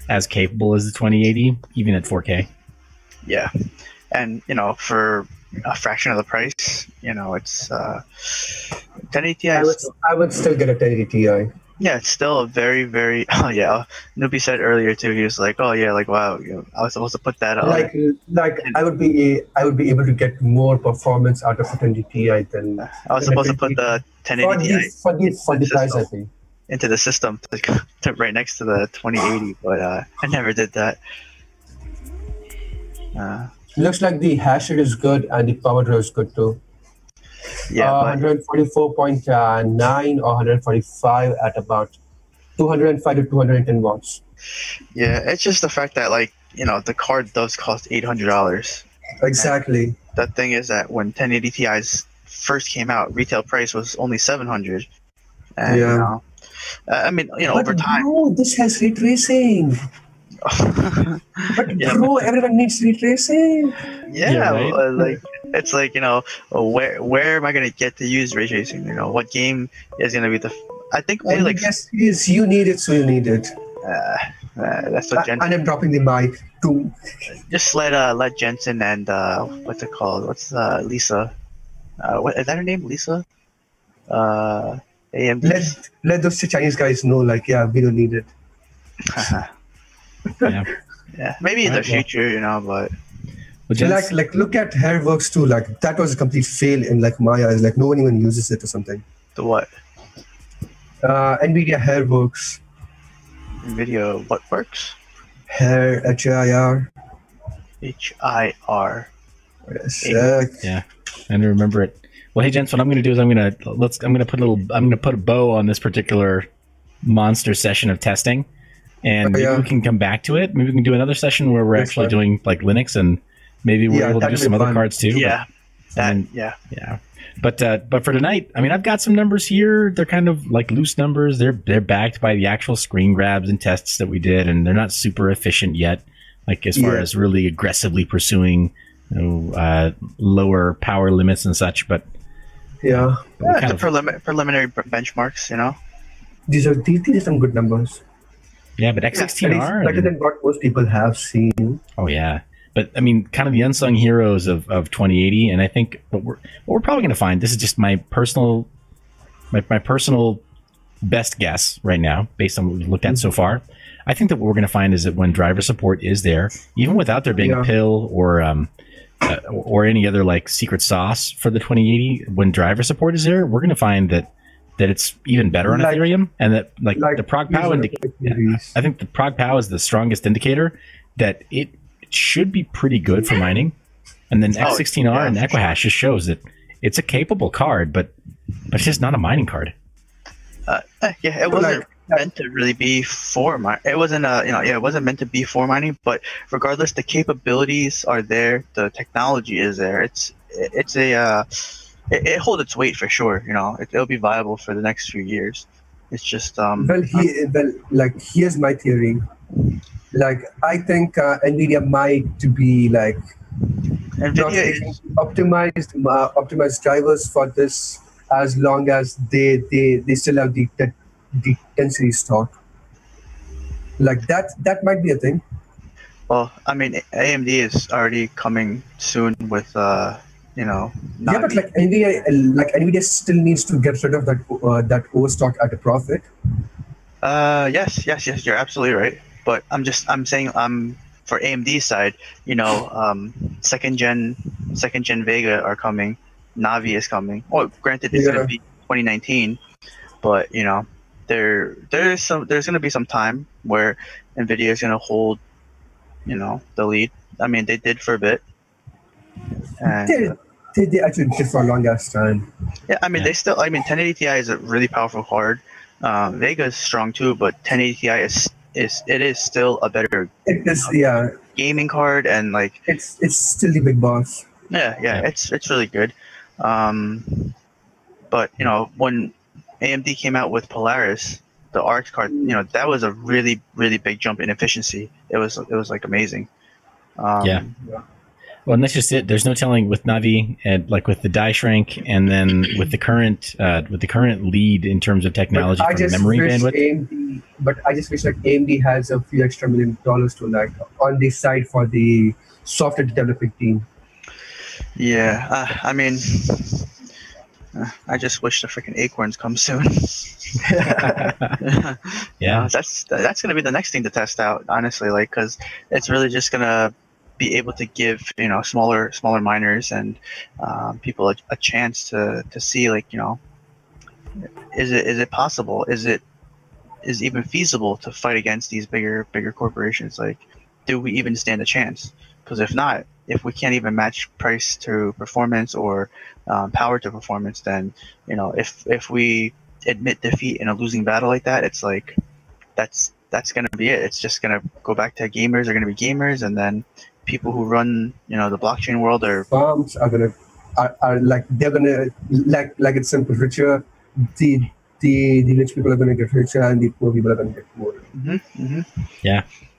as capable as the 2080, even at 4K. Yeah, and you know, for a fraction of the price, you know, it's 1080 Ti. I would still get a 1080 Ti. Yeah, it's still a very, very. Oh yeah, Nubi said earlier too. He was like, "Oh yeah, like wow, you know, I was supposed to put that on." Like I would be able to get more performance out of a 1080 Ti than I was supposed to put the 1080 Ti for the price, I think, into the system to right next to the 2080, but I never did that. Looks like the hash rate is good and the power draw is good too. Yeah, 144.9 or 145 at about 205 to 210 watts. Yeah, it's just the fact that, like, you know, the card does cost $800. Exactly. The thing is that when 1080 Ti's first came out, retail price was only $700. And, Yeah. you know, I mean, you know, over time. Bro, this has ray tracing. But Yeah, bro, everyone needs ray tracing. Yeah, right? like it's like, you know, where am I gonna get to use ray tracing? You know, what game is gonna be the? I think maybe like Yes, yes, you need it, so you need it. that's what Jensen. And I'm dropping the mic too. Just let Jensen and what's it called? What's Lisa? What is that her name? Lisa? AMD. Let those Chinese guys know, like, yeah, we don't need it. Yeah. Yeah, maybe in the future, you know, but. Like look at Hairworks too. Like that was a complete fail in like my eyes. Like no one even uses it or something. The what? NVIDIA Hairworks. NVIDIA what works? Hair HIR. HIR. Yes. Yeah. And remember it. Well, hey, gents, what I'm going to do is I'm going to put a bow on this particular monster session of testing, and maybe we can come back to it. Maybe we can do another session where we're actually doing like Linux, and maybe we're able to do some other cards too. Yeah. Yeah. But for tonight, I mean, I've got some numbers here. They're kind of like loose numbers. They're backed by the actual screen grabs and tests that we did, and they're not super efficient yet. Like as far as really aggressively pursuing, lower power limits and such. But the preliminary benchmarks, you know. These are some good numbers. Yeah, but X16R better than what most people have seen. Oh yeah. But I mean, kind of the unsung heroes of 2080. And I think what we're probably going to find, this is just my personal best guess right now, based on what we've looked at so far. I think that what we're going to find is that when driver support is there, even without there being a pill or any other like secret sauce for the 2080, when driver support is there, we're going to find that it's even better on Ethereum, and that like the prog pow I think the prog pow is the strongest indicator that it should be pretty good for mining. And then X16R and Equihash just shows that it's a capable card, but it's just not a mining card. It wasn't meant to really be for mining. It wasn't it wasn't meant to be for mining, but regardless, the capabilities are there, the technology is there. It holds its weight for sure. It'll be viable for the next few years. It's just here's my theory. Like, I think Nvidia might be like optimized drivers for this, as long as they still have the 10 series stock. Like that might be a thing. Well, I mean, AMD is already coming soon with but like Nvidia still needs to get rid of that overstock at a profit. Yes, you're absolutely right. But I'm saying for AMD's side, second gen Vega are coming, Navi is coming. Well, granted, it's going to be 2019, but there's going to be some time where Nvidia is going to hold, the lead. I mean, they did for a bit. And, they actually did for a long ass time. Yeah, I mean, 1080 Ti is a really powerful card. Vega is strong too, but 1080 Ti is still a better gaming card, and like it's still the big boss. Yeah. It's really good. But when AMD came out with Polaris, the Arc card, that was a really, really big jump in efficiency. It was like amazing. Well, and that's just it. There's no telling with Navi, and like with the die shrink, and then with the current lead in terms of technology for memory bandwidth. But I just wish like AMD has a few extra $1 million to like on the side for the software developing team. Yeah, I mean, I just wish the freaking acorns come soon. Yeah, that's gonna be the next thing to test out, honestly, like, because it's really just gonna be able to give smaller miners and people a chance to see, like, is it possible, is it even feasible to fight against these bigger corporations? Like, do we even stand a chance? Because if not, if we can't even match price to performance or power to performance, then if we admit defeat in a losing battle like that, it's like that's gonna be it. It's just gonna go back to gamers are gonna be gamers, and then people who run the blockchain world or farms are like they're gonna like it's simple. Richer, the rich people are gonna get richer, and the poor people are gonna get poor.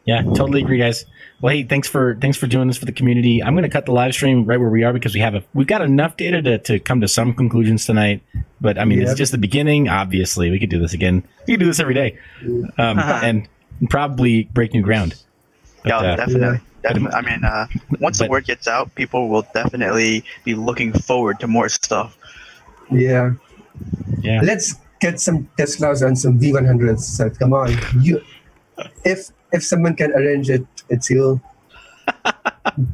Yeah, totally agree, guys. Well, hey, thanks for doing this for the community. I'm going to cut the live stream right where we are, because we've got enough data to come to some conclusions tonight. But I mean, it's just the beginning. Obviously, we could do this again. We could do this every day, and probably break new ground. But, definitely. I mean, once the word gets out, people will definitely be looking forward to more stuff. Yeah. Let's get some Teslas and some V100s. So come on, if someone can arrange it, it's you.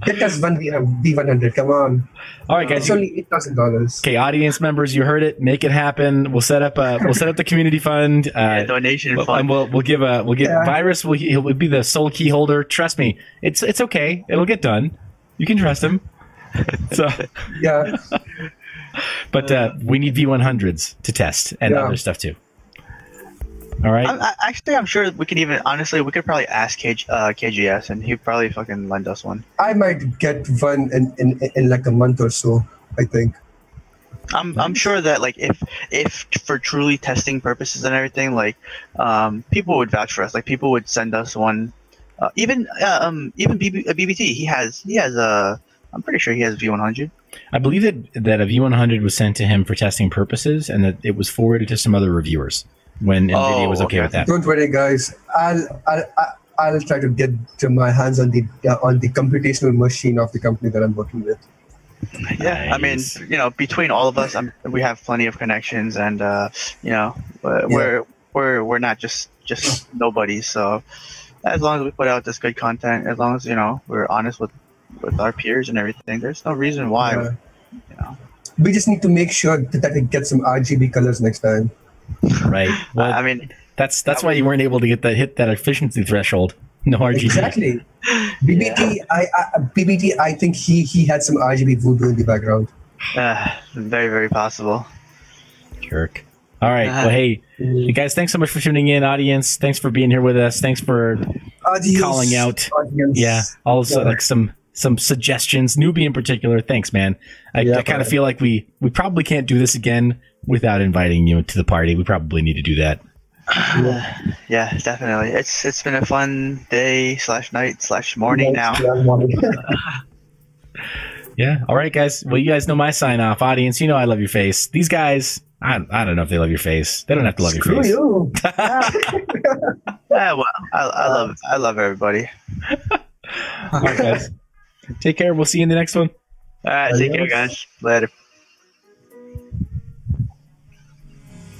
Get us one V100. Come on. All right, guys. It's only $8,000. Okay, audience members, you heard it. Make it happen. We'll set up the community fund. Donation fund. And we'll give Virus. He'll be the sole key holder. Trust me, it's okay. It'll get done. You can trust him. So yeah. But we need V100s to test and other stuff too. All right. I'm sure we could probably ask KGS, and he'd probably fucking lend us one. I might get one in like a month or so, I think. I'm sure that, like, if for truly testing purposes and everything, like, people would vouch for us. Like, people would send us one. Even BBT, he has I'm pretty sure he has V100. I believe that a V100 was sent to him for testing purposes, and that it was forwarded to some other reviewers when NVIDIA was okay with that. Don't worry, guys. I'll try to get to my hands on the computational machine of the company that I'm working with. Yeah, I mean, Nice. between all of us, we have plenty of connections, and we're not just nobodies. So as long as we put out this good content, as long as we're honest with our peers and everything, there's no reason why. We just need to make sure that we get some RGB colors next time. Right. Well, I mean, that's why you weren't able to hit that efficiency threshold. No RGB. Exactly. BBT, I think he had some RGB voodoo in the background. very, very possible. Jerk. All right. Well, hey, you guys, thanks so much for tuning in, audience. Thanks for being here with us. Thanks for calling out. Audience. Yeah. Also, like some suggestions. Nubi in particular. Thanks, man. I kind of feel like we probably can't do this again without inviting you to the party. We probably need to do that. Yeah, definitely. It's been a fun day / night / morning now. Yeah. All right, guys. Well, you guys know my sign off. Audience, you know I love your face. These guys, I don't know if they love your face. They don't have to love your face. You. Well, I love everybody. All right, guys. Take care. We'll see you in the next one. All right, take care, guys. Later.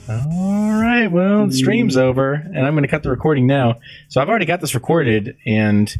All right. Well, the stream's over, and I'm going to cut the recording now. So I've already got this recorded, and